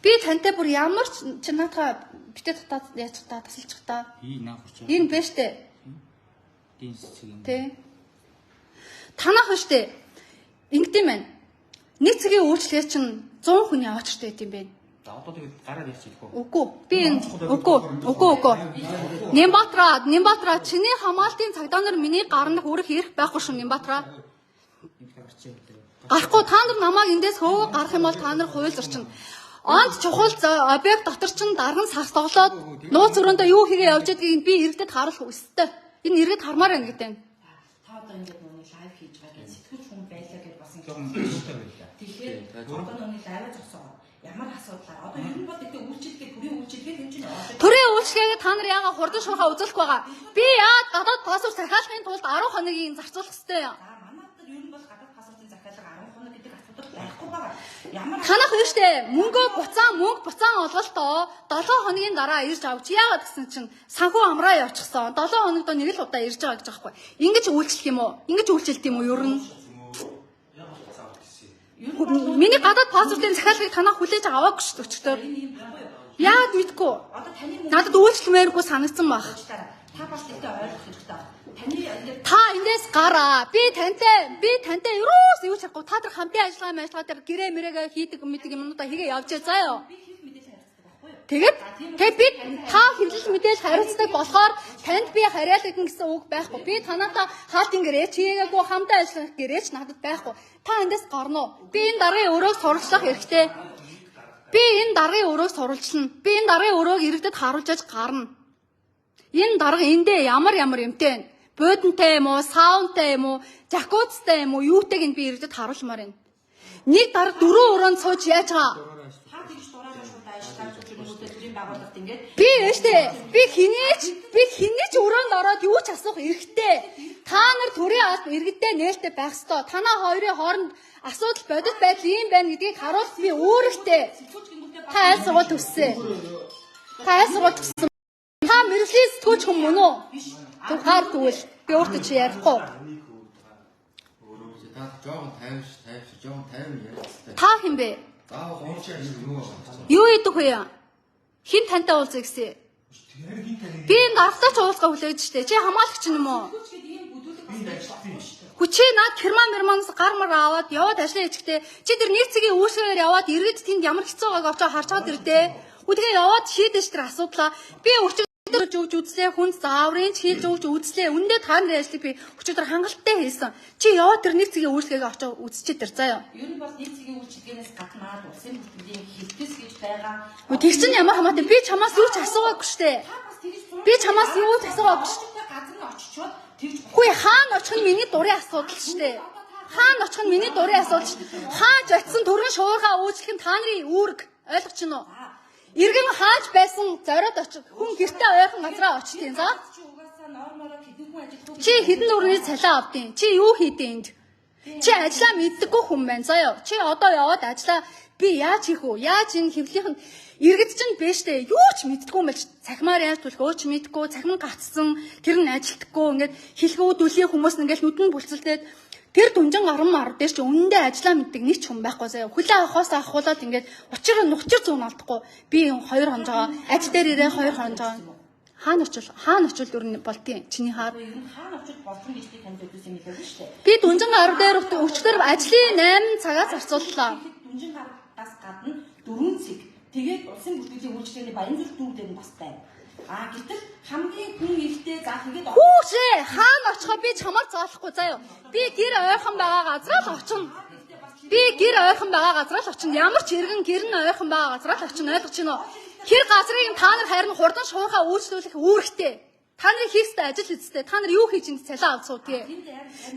Би тантай бүр ямар ч наатаа битээ татаад яаж та тасалчих та. Энэ бэ штэ. Тэ. Танах штэ. Ингэдэм байна. Нэг цагийн үйлчлэгээ чинь 100 хүн яваач штэ гэдэм бэ. За одоо тэгээд гараад ярьчих хөө. Үгүй. Би үгүй. Нимбатраа чиний хамгаалтын цагдаа нар миний гарнах үрэх ирэх байхгүй шүү Нимбатраа. Гарахгүй та нар намайг эндээс хөө гарах юм бол та нар хууль зорчин. Онц чухал объект дотор чинь дарган сагс тоглоод нууц өрөөндөө юу хийгээ явж байдгийг би иргэдэд харуулах үстэй. Энэ иргэд хармаар байна гэдэг. та одоо ингээд нүг лайв хийж байгаа гэж сэтгүүлч хүн байлаа гэж бас ингээд тэгэхээр одоо нүг лайв зогсоо. Ямар асуудлаар одоо ер нь бол гэдэг үйлчлэгээ төрийн үйлчлэгээ юм чинь Төрийн үйлчлэгийг та нар яагаад хурдан шуурхаа үзүүлэх байгаа? Би яад гадаад паспорт захиалахын тулд 10 хоногийн зарцуулах ёстой юм. за манайд ер нь бол гадаад паспортын захиалга 10 хоног гэдэг асуудал байхгүй байгаа. Ямар Танах биш үү? Мөнгө буцаан олголтоо 7 хоногийн дараа ирж авч яагаад гэсэн чинь санхүү амраа явчихсан. 7 хоногт нэг л удаа ирж байгаа гэж байгаа байхгүй. Ингэж үйлчлэх юм уу? Ингэж үйлчлэлт юм уу ер нь? Миний гадаад паспортын захиалгыг танаа хүлээж аваагүй шүү дээ өчтөр. Яагаад мэдгүй? одоо таны Надад үйлчлэмээргүй санагдсан баг. та бас тэгтээ ойлгох хэрэгтэй байна. Таны ингээд Та эндээс гараа. Би тантай юус юу ч харахгүй. Та нар хамтын ажиллагаа дээр гэрээ мэрэгээ хийдэг мэддэг юмнуудаа хийгээ явж заяа. би хэд мэдээлэл харилцдаг байхгүй юу? Тэгээд би та хэвлэл мэдээлэл хариуцдаг болохоор танд би хариалдаг гэсэн үг байхгүй. Би танаатай хаалтын гэрээ чигээгүй хамтаа ажиллах гэрээч надад байхгүй. Та эндээс гарна уу? Би энэ даргын өрөөг сурвалжлах хэрэгтэй. Би энэ даргын өрөөг сурвалжлана. Би энэ даргын өрөөг иргэдэд харуулж гарна. Энэ дарга эндээ ямар юмтай вэ? Бодонтой юм уу, саунтай юм уу, жакуцтай юм уу, юутэйг нь би иргэдэд харуулмаар байна. Нэг дарга 4 өрөөнд сууж яаж байгаа? та тэгж дураараа шууд ажиллаж ирэнгүүтээ төрийн байгууллагт ингээд Би ээжтэй. Би хинээч өрөөнд ороод юу ч асуух эрхтэй. Та нар төрийн алба иргэдтэй нээлттэй байх ёстой. Танаа хоёрын хооронд асуудал бодит байдал ийм байна гэдгийг харуулах би өөрөөхтэй. Та аль сургууль төгссөн? Та мэрэгжлийн сэтгүүлч хүн мөн үү? Түр хаар тэгвэл би өөртөө чи ярихгүй. Та жоохон тайван яриад. Та хэн бэ? Заавал уурчаа юу байгаа. Юу идэх вэ? Хин тантай уулзъя гэсэн. Би энэ даргатай ч уулзгаа хүлээж штэ. Чи хамгаалагч юм уу? Хүчээ над термометроноос гар мар аваад яваад ажиллаа хийхдээ чи тэр нэг цагийн үүсгээр яваад иргэд тэнд ямар хэцүү байгааг очоо харж чад ирдээ. Үгүй тэгээ яваад шийдэж тэр асуудлаа. Би өчигдөр төлөвлөж өгч үзлээ, хүн зааврын хийж өгч үзлээ. Үндэ та нарын ажлыг би өчигдөр хангалттай хийсэн. Чи яваад тэр нэг цэгийн үйлчлэгээ очиж үзчихэд тэр заяа. Ер нь бол нэг цэгийн үйлчлэгээс гадна улсын бүртгэлийн хэлбэс гэж байгаа. Тэг чин ямар хамаатай би чамаас юу ч асуугаагүй штэ. Би чамаас юу ч асуугаагүй штэ. Газар нь очичоод тэгж Хүй хаана очих нь миний дурын асуудал штэ. Хаана очих нь миний дурын асуудал штэ. Хааж очисон төрөн шуурхаа үүсгэх нь та нарын үүрэг. Ойлгож чинь уу? Иргэн хааж байсан зориод очих хүн гэртээ ойрхон газараа очтیں۔ За. чи угаасаа нормороо хэдэн хүн ажиллах Чи хэдэн өрний цалиа авдیں۔ Чи юу хийдیں энд? Чи ажиллаа мэддэггүй хүн байна заяа. Чи одоо яваад ажиллаа би яаж хийх вэ? Яаж энэ хэвлийнх нь иргэд чинь бэ штэ. Юу ч мэддэггүй юм байна. Цахимаар яаж түлх өөч мэддэггүй, цахим гацсан, тэр нь ажилтдаггүй ингээд хэлхүү дүлийн хүмүүс нь ингээд нүдэн бүлцэлдээд тэр дүнжин гарам мар дээр чи үнэндээ ажиллаа мэддэг нэг ч хүн байхгүй заяа. Хүлээ авахаас ахуулаад ингээд учир нухчир зүүн алдахгүй. Би 2 хонжоо ажил дээр ирээ 2 хонжоо. Хаана очил дүрн болтیں۔ Чиний хаар. ер нь хаана очиж болтон гэж би танд өгсөн юм хэлээ шүү дээ. Би дүнжин гар дээр өчтөр ажлын 8 цагаас зарцууллаа. Дүнжин гараас гадна 4 цэг. Тэгээд улсын бүртгэлийн үйлчлэгээний Баянзүрх дүүр дээр нь бас байна. Гэтэл хамгийн хүн ихтэй за тэгээд Хүүшээ хаана очихоо би чамаар заалахгүй заяа. Би гэр ойрхон байгаа газараа л очино. Би гэр ойрхон байгаа газараа л очино. Ямар ч иргэн гэр нь ойрхон байгаа газараа л очино. Ойлгож байна уу? Тэр газрыг та нар харин хурдан шуурхаа үйлчлүүлэх үүрэгтэй. Та нарын хийхстэй ажил хийстэй. Та нар юу хийж ин цалиа авах суудгээ.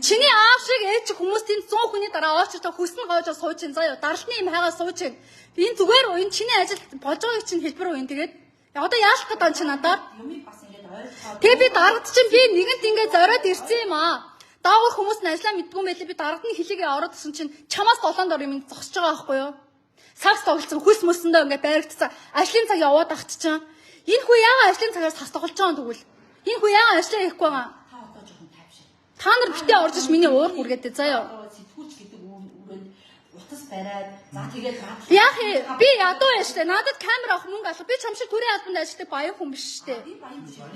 Чиний аав шиг ээж хүмүүс тэнд 100 хүний дараа очиртаа хүснэ гоожоо сууж ин заяа. Даралтны юм хайгаа сууж ин. Энэ зүгээр уу? Энэ чиний ажил болж байгааг чинь хэлбэр үү? Тэгээд одоо яалах гэдэг юм чи надад? юмыг бас ингэж ойлгохоор Тэгээ би дарагд чинь би нэгэнт ингэ зориод ирсэн юм аа. Даагаар хүмүүс нь ажиллаа мэдгүй мэлээ би дарагд нь хилээгээ ороод ирсэн чинь чамаас долоон дор юм зогсож байгаа байхгүй юу? Сакс тоглолцсон хүс мөсөндөө ингэ баригдсан. Ажлын цаг яваад ахт чинь. Энэ хүү яагаад ажлын цагаас тас тоглож байгаа юм тэгвэл? Энэ хүү яагаад ажиллаа хийхгүй байгаа? та одоо жоохон тайвшир. Та нар битээ орж иж миний уур хүргээдээ заяа. Сэтгүүлч гэдэг үрээнд утас бариад за тэгээд Яах вэ? Би ядуу байж штэ. Надад камер авах мөнгө алга. Би чам шиг төрийн албанд ажилладаг баян хүн биш штэ.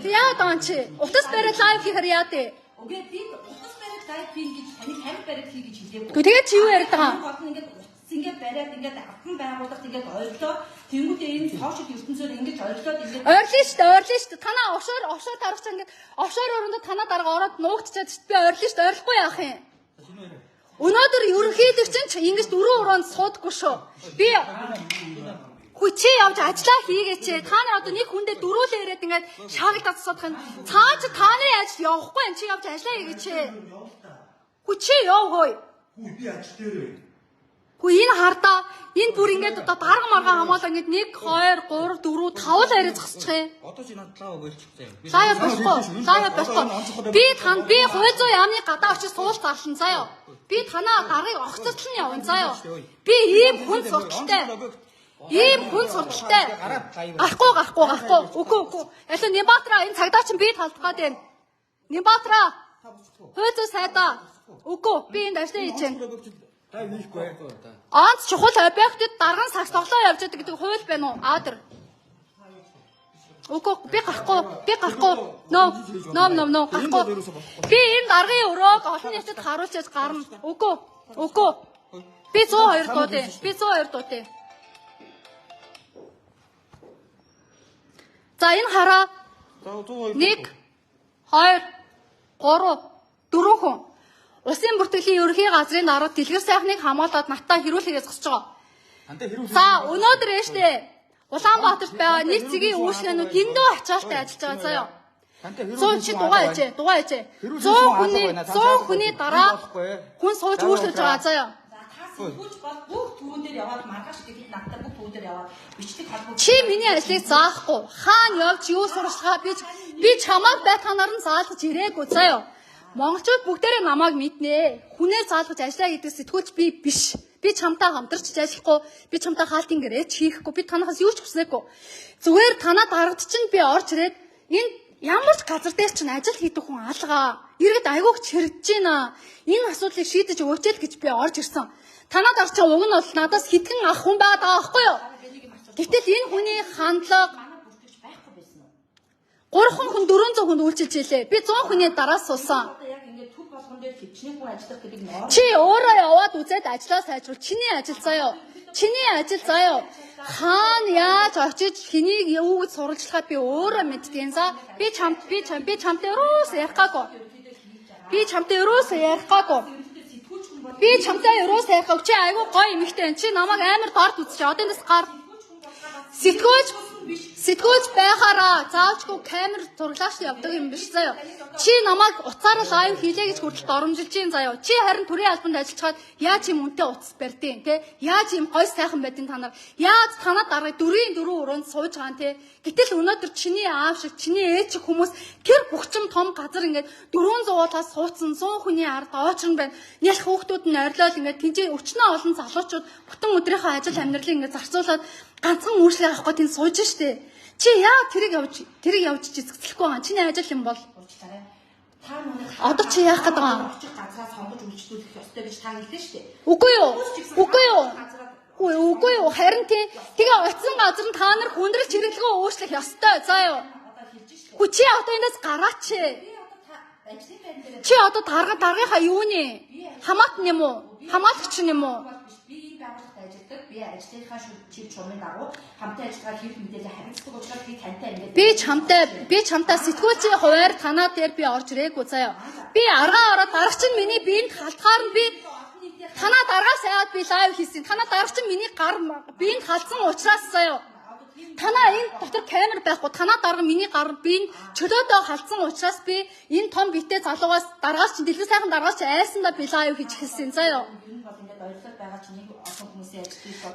Тэг яа даан чи? Утас бариад лайв хийхээр яа дээ? Окей би утас бариад лайв хий гэж таны камер бариад хий гэж хэлээгүй. Тэгээд чи юу яриад байгаа? Гол нь ингээд утас ингээд бариад ингээд автан байгууллагт ингээд ойлоо. Тэнгүүдээ энэ цоошид ертөнцөөр ингэж ойлоод ингээд Ойрлоо штэ. Танаа офшор тарах чинь ингээд офшор өрөөнд танаа дарга ороод нуугдчихад штэ. Би ойрлоо штэ. Ойрлохгүй яах юм? Өнөөдөр ерөнхийдөө чинь ингэж 4 уроонд суудаггүй шүү. Би хүй чи явж ажиллаа хийгээч. Та нар одоо нэг хүндээ дөрүүлээ ирээд ингээд шаагалтад суудах нь цаа чи та нарын ажил явахгүй юм. Чи явж ажиллаа хийгээч. Хүй чи яв хөөе. Хүү би ажил дээр. Хүй энэ хардаа энэ бүр ингээд одоо дарга маргаа хамаалаа ингээд 1 2 3 4 5 л арай зогсчих. Одоо чи надад лаа өгөөч. Заяа болохгүй. Би хой зоо яамны гадаа очиж суул зарлан заяа. Би танаа гарыг огцоцол нь явна заяа. Би ийм хүн сурталтай. Ийм хүн сурталтай. Гарахгүй. Үгүй. Ялаа Нямбаатара энэ цагдаа чинь би талдах гад байна. Нямбаатара. Хой зоо сайдаа. Үгүй. Би энд ажиллаа хийж байна. Та хийхгүй. Онц чухал объектэд дарган сакс тоглоо явж байгаа гэдэг хууль байна уу? Аадэр. Үгүй би гарахгүй. No. Гарахгүй. Би энэ даргын өрөөг олон нийтэд харуулж гарна. Үгүй. Би 102 дуудаа. За энэ хараа. 1 2 3 4 хүн. Улсын бүртгэлийн ерөнхий газрын дарга дэлгэр сайхныг хамгаалаад натаа хэрүүлхээс зогсож байгаа. За өнөөдөр штэ Улаанбаатарт байгаа нэг цэгийн үйлчлэгчнүүд тэндөө ачаалттай ажиллаж байгаа заяа. 100 чи дугаа ээжээ. 100 хүний дараа хүн сууж үйлчлэж байгаа заяа. сэтгүүлч бол бүх түрүүн дээр яваад маргааш гэдэг надтай бүх түрүүн дээр яваад бичдэг холбоо. Чи миний ажлыг заахгүй. Хаана явж юу сурчлага би чамайг байтганаар нь заалгаж ирээгүй заяа. Монголчууд бүгдээрээ намайг мэднэ. Хүнээ заалгаж ажиллаа гэдэг сэтгүүлч би биш. Би чамтай хамтарч ажиллахгүй. Би чамтай хаалтын гэрээч хийхгүй. Би танахаас юу ч хүснээгүй. Зүгээр танаа дарагд чинь би орж ирээд энэ ямар ч газар дээр чинь ажил хийдэг хүн алгаа. Иргэд айгууг чирдэж байна. Энэ асуудлыг шийдэж өгөөч л гэж би орж ирсэн. Танаа дарч уг нь бол надаас хитгэн ах хүн байгаа байхгүй юу? Гэтэл энэ хүний хандлага манай бүртгэж байхгүй байсан уу? 300 хүн 400 хүнд үйлчилж илээ. Би 100 хүний дараас суусан. Одоо яг ингээд төв болгон дээр хичнээн хүн ажиллах гэдэг нь Чи өөрөө яваад үзээд ажлаа сайжруул. Чиний ажил заяа. Чиний ажил заяа. Хаана яаж очиж хэнийг юу гэж суралцлахаа би өөрөө мэддэг. За би чамтай өрөөс ярихгаагүй. Би чамтай өрөөс ярихгаагүй. Би чамтай өрөөс ярихгаагүй. Чи айгүй гоё эмэгтэй. Чи намайг амар дорд үзчих. Одоо энэс гар сэтгүүлж байхаараа заавчгүй камер зурглаач явдаг юм биш заяа. Чи намайг уцаараа лайв хийлээ гэж хүртэл доромжилж юм заяа. Чи харин төрийн албанд ажиллаж яаж юм үнтэй утас барьдیں۔ Тэ? Яаж юм гой сайхан байдیں та нар? Яаж танаа дарга 4-4 өрөөнд сууж байгаа нь тэ? Гэтэл өнөөдөр чиний аав шиг, чиний ээж шиг хүмүүс тэр бухчим том газар ингээд 400-аас суудсан 100 хүний ард оочрон байна. Нялх хүүхдүүд нь орилол ингээд тэнцээ өчнөө олон залуучууд бүтэн өдрийнхөө ажил амьдралыг ингээд зарцуулаад ганцхан үйлчлэг авахгүй тэнд сууж штэ. Чи яа тэрийг явж зэцгэлэхгүй байгаа. Чиний ажил юм бол одоо чи яах гээд байгаа? Газраа сонгож үйлчлүүлэх ёстой гэж та хэлсэн штэ. Үгүй юу. Харин тэгээ оцсон газар нь та нар хүндрэл чиглэлгөө өөрчлөх ёстой. Заа юу. Хүү чи одоо эндээс гараач. Чи одоо даргийнхаа юу нэ? Хамаатан юм уу? Хамаалагч юм уу? Би байгууллагад ажилладаг. Би ажлынхаа чив чумын дагуу хамтаа ажиллагаа хийх мэдээлэл харилцдаг учраас би тантай ингээд би чамтай сэтгүүлчийн хуваар танаа дээр би орж ирээгүй заяа. Би аргаа ороод дарагч нь миний биед халтгаар нь би танаа даргаас аваад би лайв хийсэн. Танаа дарагч нь миний гар биед халтсан учраас заяа. Танаа энэ дотор камер байхгүй. Танаа дарга миний гар биед чөлөөдөө халтсан учраас би энэ том битээ залуугаас даргаас чинь дэлгэр сайхан даргаас чинь айсандаа би лайв хийж хэлсэн заяа.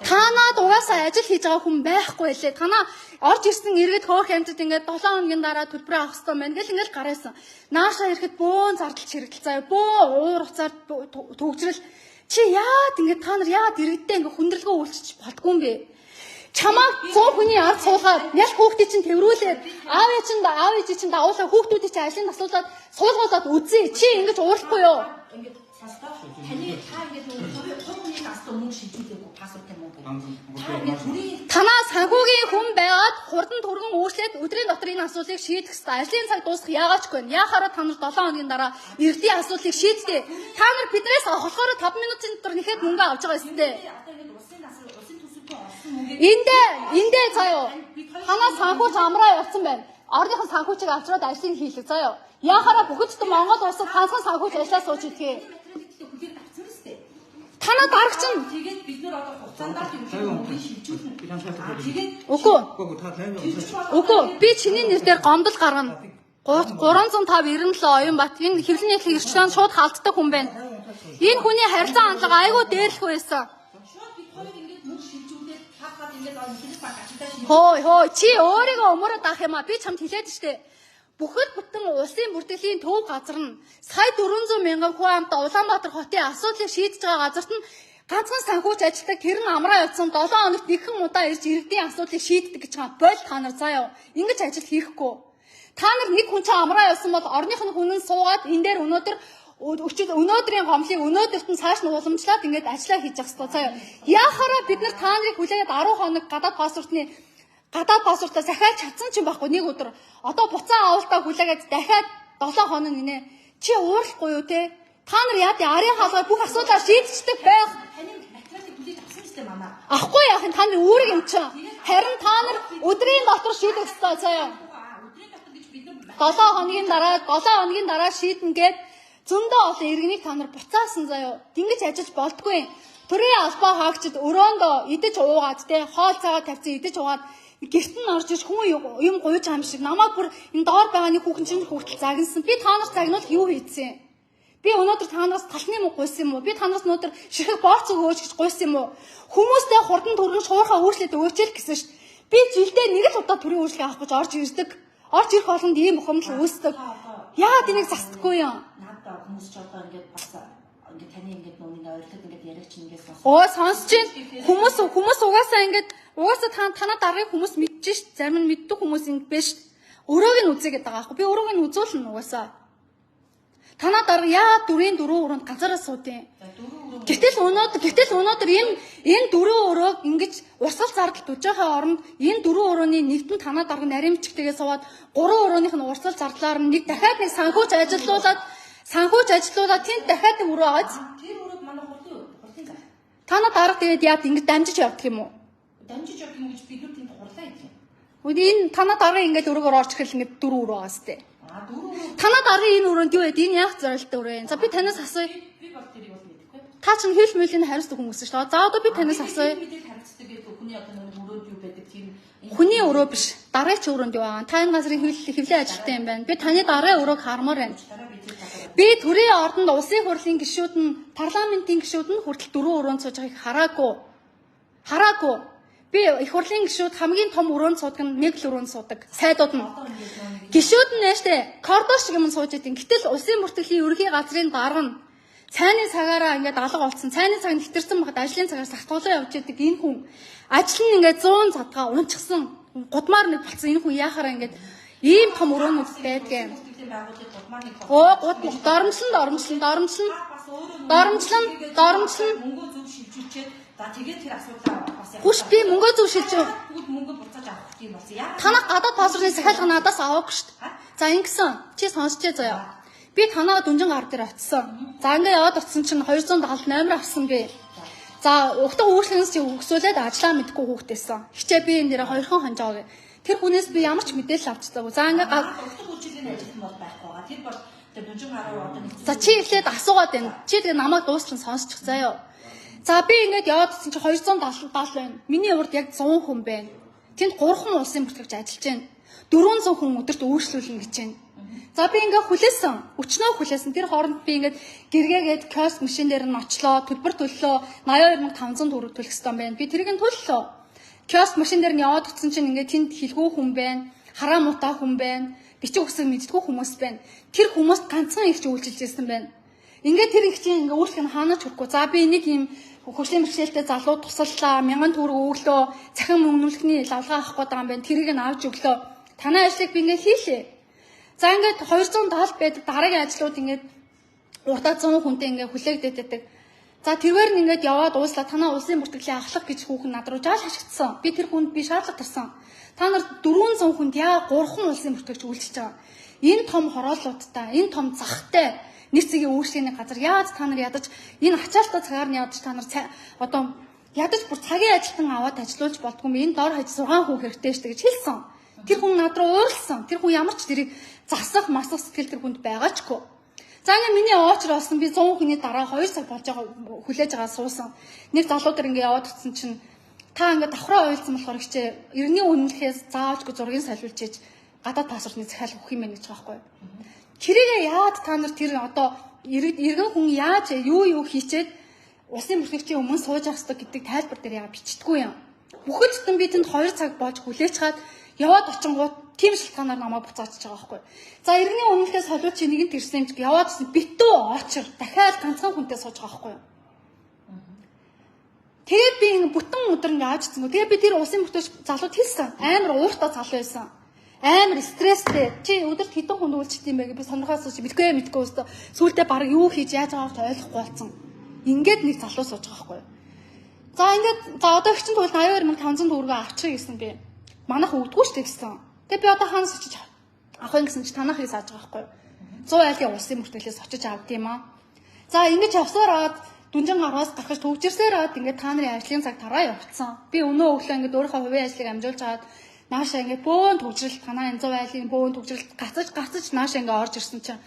Танаад угаасаа ажил хийж байгаа хүн байхгүй лээ. Танаа орж ирсэн иргэд хөөх амтд ингээд 7 хоногийн дараа төлбөрөө авах хэрэгтэй байна. Ингээл ингээд гараасан. Наашаа ирэхэд бөөн зардал чирэгдэл заяа. Бөө уур уцаар төгжрөл. Чи яад ингээд та нар яад иргэдтэй ингээд хүндрэлгөө үйлчиж болдгүй юм бэ? Чамаа 100 хүний ард суулгаад ял хүүхдийн чинь тэрвүүлээд аав ээж чинь дагуулаа хүүхдүүдийн чинь ажлын асуулаад суулгуулад үзье. Чи ингэж уурахгүй юу? ингээд сонсдоо таны та ингээд нөгөө хүний асуу мөнгө шилжүүлээгүй пассвордтай мөнгө. Танаа санхүүгийн хүн байгаад хурдан түргэн үүслээд өдрийн дотор энэ асуулыг шийдэх хэрэгтэй. Ажлын цаг дуусах яагаач гэнэ. Яхаараа та нар 7 хоногийн дараа иргэдийн асуулыг шийдтээ. Та нар биднээс болохоор 5 минутын дотор нэхэд мөнгө авч байгаа ёстой. Эндээ заяа. Танаа санхүүч амраа явцсан байна. Орныхон санхүүчийг авчраад ажлыг хийлэг заяа. Яхаараа бүхэд Монгол улсад ганцхан санхүүч ажиллаа сууж идэх. Танаа дарагч нь тэгээд бид нар одоо хугацаанд юм шилжүүлнэ. Тэгээд Үгүй би чиний нэр дээр гомдол гаргана. 305 97 Оюнбат энэ хэвлэн нийтлэг эрчлэн шууд халддаг хүн байна. Энэ хүний харилцаа хандлага айгүй дээрлэх байсан. Хой чи өөрийгөө өмөрөд авах юм а. Би чамд хэлээд штэ. Бүхэд бүтэн улсын бүртгэлийн төв газар нь сая 400 мянган хүн амтаа Улаанбаатар хотын асуудлыг шийдэж байгаа газарт нь ганцхан санхүүч ажилладаг тэр нь амраа явсан 7 хоногт нэгэн удаа ирж иргэдийн асуудлыг шийддэг гэж байгаа. Бойл та нар заяа. Ингэж ажил хийхгүй. Та нар нэг хүн чинь амраа явсан бол орных нь хүн нь суугаад энэ дээр өнөөдрийн гомлыг өнөөдөрт нь цааш нь уламжлаад ингэж ажиллаа хийж явах хэрэгтэй заяа. Яахаараа бид нар та нарыг хүлээгээд 10 хоног гадаад пассвортаа захиад чадсан ч юм байхгүй нэг өдөр. Одоо буцаа авалтаа хүлээгээд дахиад 7 хоног нэ. Чи уурлахгүй юу те? Та нар яа тий арын хаалгаар бүх асуудлаа шийдчихдэг байх. таны материалыг хүлээж авсан юм шүү дээ мамаа. Ахгүй яах нь та нар үүрэг юм чинь. Харин та нар өдрийн дотор шийдэх ёстой заяа. Өдрийн дотор гэж бид нар 7 хоногийн дараа шийдэн гээд зөндөө олон иргэнийг та нар буцаасан заяа. Тэнгиж ажиллаж болдгүй. Төрийн албаа хаагчид өрөөндөө идэж уугаад те хоол цаагаа тавьсан идэж уугаад гэрт нь орж иж хүн юм гуйж аим шиг намайг бүр энэ доор байгаа нэг хүүхэн чинь хүртэл загнасан. Би та нарт загнуул юу хийцэн? Би өнөөдөр та нараас талны мөнгө гуйсан юм уу? Би та нараас өнөөдөр ширхэг борц өгөөч гэж гуйсан юм уу? Хүмүүстэй хурдан түргэн шуурхаа өөрчлөлт өгөөчл гэсэн шүү дээ. Би жилдээ нэг л удаа төрийн үйлчлэг авах гэж орж ирдэг. Орж ирэх болгонд ийм ухамсар үүсдэг. Яагаад энийг застдаггүй юм? надад хүмүүс ч одоо ингээд бас ингээд таны ингээд нүуний ойрлоод ингээд ярих чинь ингээд сонсож чинь хүмүүс угаасаа танаа даргыг хүмүүс мэдчихэж ш. Зарим нь мэддэг хүмүүс ингэ биш. Өрөөг нь үзье гэдэг байгаа аахгүй. Би өрөөг нь үзүүлнэ угаасаа. Танаа дарга яа 4-4 өрөөнд ганцаараа суудیں۔ Гэтэл өнөөдөр энэ 4 өрөөг ингэж урсгал зардалд үжихээ оронд энэ 4 өрөөний нэгдэн танаа дарга наримчгтэйгээ суугаад 3 өрөөнийх нь урсгал зардлаар нь нэг дахиад нэг санхүүч ажилуулад тэнд дахиад өрөө аваад тэр өрөөд манай хурдын Танаа дарга тэгээд яад ингэж дамжиж явдаг юм уу? Дамжиж явах юм гэж бид нар тэнд хурлаа хэлээ. Энэ танаа дарга ингэж өрөөгөр орж ирэл ингэ 4 өрөө байгаа сте. Дөрөв Танаа дарга энэ өрөөнд юу вэ? Энэ яг зорилттой өрөө. За би танаас асууя. би бол тэрийг бол мэдэхгүй. Та чинь хэл мөлийн хариуцдаг хүмүүс шүү дээ. За одоо би танаас асууя. Мэдээ харилцдаг гэдэг хүний одоо нэг өрөөд юу байдаг тийм Хүний өрөө биш. Дараач өрөөнд юу байгаа? Та энэ газрын хэвлэлийн ажилтан юм байна. Би таны дараа өрөөг хармаар байна. дараа бид тэр Би төрийн ордонд улсын хурлын гишүүд нь, парламентын гишүүд нь хүртэл 4 өрөөнд сууж байгааг хараагүй. Би их хурлын гишүүд хамгийн том өрөөнд суудаг нь нэг л өрөөнд суудаг. Сайдууд нь. Гишүүд нь нээштэй коридор шиг юм сууж идэв. Гэтэл улсын бүртгэлийн ерөнхий газрын дарга нь цайны цагаараа ингээд алга болцсон. Цайны цаг нэвтэрсэн багт ажлын цагаар сахтуулаа явж идэг энэ хүн. Ажил нь ингээд 100 задгаа унчихсан. Гудмаар нэг болцсон энэ хүн яхаараа ингээд ийм том өрөөнүүд байдгийн. Доромжлон. мөнгө зөв шилжүүлчихэд за тэгээд тэр асуудлаа бас яг Хүш би мөнгөө зөв шилжүү. бүгд мөнгө буцааж авах юм болсон. Яа. Танаа гадаад паспортын захиалга надаас аваагүй шүү дээ. За ингэсэн. Чи сонсчээ заяа. Би танаа дүнжин гар дээр очсон. За ингээ яваад очсон чинь 270 номер авсан би. За өгтөө үйлчлэгнээс чи өгсөөлээд ажиллаа мэдгүй хүүхдээсэн. Хичээ би энэ дээр 2хан хонжоо гэ. Тэр хүнээс би ямар ч мэдээлэл авч байгаагүй. За ингээ өгтөг үйлчлэгийн ажил бол байхгүй байгаа. Тэр бол тэр дүнжин гараа одоо нэг За чи эхлээд асуугаад байна. Чи тэгээ намайг дуусчин сонсчих заяа. За би ингээд яваад ирсэн чи 270 байна. Миний урд яг 100 хүн байна. Тэнд 3 хүн улсын бүртгэгч ажиллаж байна. 400 хүн өдөрт үйлчлүүлнэ гэж байна. За би ингээд хүлээсэн. Өчнөө хүлээсэн. Тэр хооронд би ингээд гэргээгээд киоск машин дээр нь очлоо. Төлбөр төллөө. 82500 төгрөг төлөх ёстой байна. Би тэрийг нь төллөө. Киоск машин дээр нь яваад утсан чинь ингээд тэнд хилгүү хүн байна. Хараа мутаа хүн байна. Бичиг үсэг мэддэггүй хүмүүс байна. Тэр хүмүүст ганцхан ихч үйлчилж ирсэн байна. Ингээд тэр их чинь ингээд өөрчлөх нь хаанаач хүрэхгүй. За би нэг юм хөшлийн бэрхшээлтэй залуу тусаллаа, 1000 төгрөг өглөө, цахим мөнгөлөхний лавлгаа авах гэдэг юм байна. Тэрийг нь авч өглөө. Танай ажлыг би ингээд хийлээ. За ингээд 270 байдаг дараагийн ажлууд ингээд урдаа 100 хүнтэй ингээд хүлээгдээд байдаг. За тэрвэр нь ингээд яваад ууслаа танаа улсын бүртгэлийн ахлах гэж хүүхэн над руу жаал хашигдсан. Би тэр хүнд би шаардлага тарсан. Та нар 400 хүнд яа 3 улсын бүртгэгч үйлчилж байгаа. Энэ том хороолуудтай, энэ том захтай нэг цэгийн үйлчлэгийн газар яаж та нар ядаж энэ ачаалтаа цагаар нь ядаж та нар одоо ядаж бүр цагийн ажилтан аваад ажиллуулж болдгүй юм. Энэ дор хаж 6 хүн хэрэгтэй шүү дээ гэж хэлсэн. Тэр хүн над руу ууралсан. Тэр хүн ямар ч тэрийг засах масах сэтгэл тэр хүнд байгаачгүй. За ингээ миний оочр болсон би 100 хүний дараа 2 цаг болж байгаа хүлээж байгаа суусан. Нэг залуу дээр ингээ яваад утсан чинь та ингээ давхраа ойлцсон болохоор ихчээ иргэний үнэлэхээс заавалжгүй зургийг солиулж ээж гадаад паспортны захиалга өгөх юм байна гэж байгаа байхгүй. Тэрийгээ яад та нар тэр одоо иргэн хүн яаж юу хийчээд улсын бүртгэгчийн өмнө сууж авах ёстой гэдэг тайлбар дээр яа бичдэггүй юм. Бүхэл бүтэн би тэнд 2 цаг болж хүлээж хаад яваад очингууд тийм шалтгаанаар намайг буцаачж байгаа байхгүй. За иргэний үнэлэхээс солиулж чи нэгэнт ирсэн юм чи яваад битүү очир дахиад ганцхан хүнтэй сууж байгаа байхгүй. Тэгээд би бүтэн өдөр ингээ аажчихсан. Тэгээд би тэр улсын бүртгэгч залууд хэлсэн. Амар ууртаа залуу байсан. Амар стресстэй. Чи өдөрт хэдэн хүн үйлчлэх юм бэ гэж би сонирхоос чи мэдгүй өстө. Сүүлдээ баг юу хийж яаж байгааг ойлгохгүй болсон. Ингээд нэг залуу сууж байгаа байхгүй. За ингээд за одоо их чинь тэгвэл 82500 төгрөгөө авчих гэсэн би. Манайх өгдөггүй шүү дээ гэсэн. Тэгээд би одоо хаанаас очиж авах юм гэсэн чи танахыг сааж байгаа байхгүй. 100 айлын улсын бүртгэлээс очиж авд юм аа. За ингэж явсаар аваад дүнжин гараас гарахж төвчрсээр аваад ингээд та нарын ажлын цаг тараа явцсан. Би өнөө өглөө ингээд өөрийнхөө хувийн ажлыг амжуулж аваад наашаа ингээд бөөн төвчрэлт танаа энэ 100 айлын бөөн төвчрэлт гацаж наашаа ингээд орж ирсэн чинь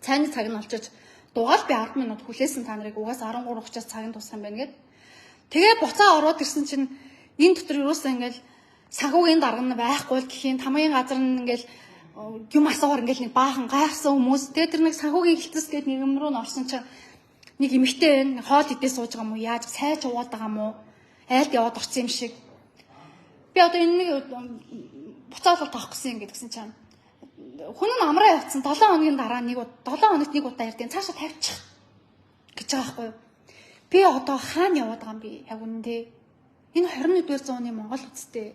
цайны цаг нь олчиж дугаал би 10 минут хүлээсэн та нарыг угаас 13:30-аас цаг нь туссан байна гэд. Тэгээ буцаа ороод ирсэн чинь энэ дотор юусаа ингээд санхүүгийн дарга нь байхгүй л гэхийн тамгийн газар нь ингээд юм асуугаар ингээд нэг баахан гайхсан хүмүүс. Тэгээ тэр нэг санхүүгийн хилцэс гээд нэг юм руу н орсон чинь нэг эмэгтэй байна. Хоол идээ сууж байгаа юм уу? Яаж сайж уугаад байгаа юм уу? Айлд яваад орсон юм шиг. Би одоо энэ нэг буцаалал тоох гэсэн юм гэдгсэн чинь хүн нь амраа явцсан 7 хоногийн дараа 7 хоногт нэг удаа ярдیں۔ Цаашаа тавьчих гэж байгаа байхгүй юу? Би одоо хаана яваад байгаа юм бэ? Яг үнэндээ энэ 21-р зууны Монгол үстэй.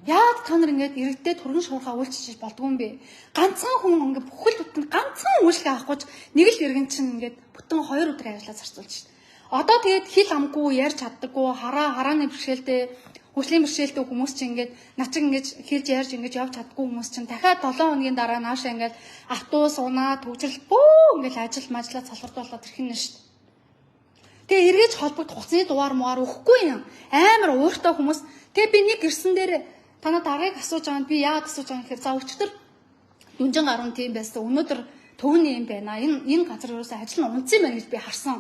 Яад та нар ингэж иргэдээ түргэн шуурхаа үйлчилж болдгүй юм бэ? Ганцхан хүн ингэ бүхэл бүтэн ганцхан үйлчлэг авахгүй нэг л иргэн чинь ингэж бүтэн 2 өдөр ажиллаа зарцуулж шин. Одоо тэгээд хил амгүй ярьж чаддаггүй харааны бэрхшээлтэй хүслийн бэрхшээлтэй хүмүүс чинь ингэж начиг ингэж хэлж ярьж ингэж явж чаддаггүй хүмүүс чинь дахиад 7 хоногийн дараа наашаа ингэж автобус унаа төвжрэл бөө ингэж ажил мажлаа салгардуулаад ирэх нь шүү дээ. Тэгээ эргэж холбогдох хуцсны дугаар муугаар өгөхгүй юм. Амар ууртай хүмүүс. Тэгээ би нэг гэрсэн дээр танаа даргаыг асууж байгаа нь би яагаад асууж байгаа гэхээр за өчтөр дүнжин гаруун тийм байсан. Өнөөдөр төвний юм байна. Энэ газар ерөөсөө ажил нь унцсан байна гэж би харсан.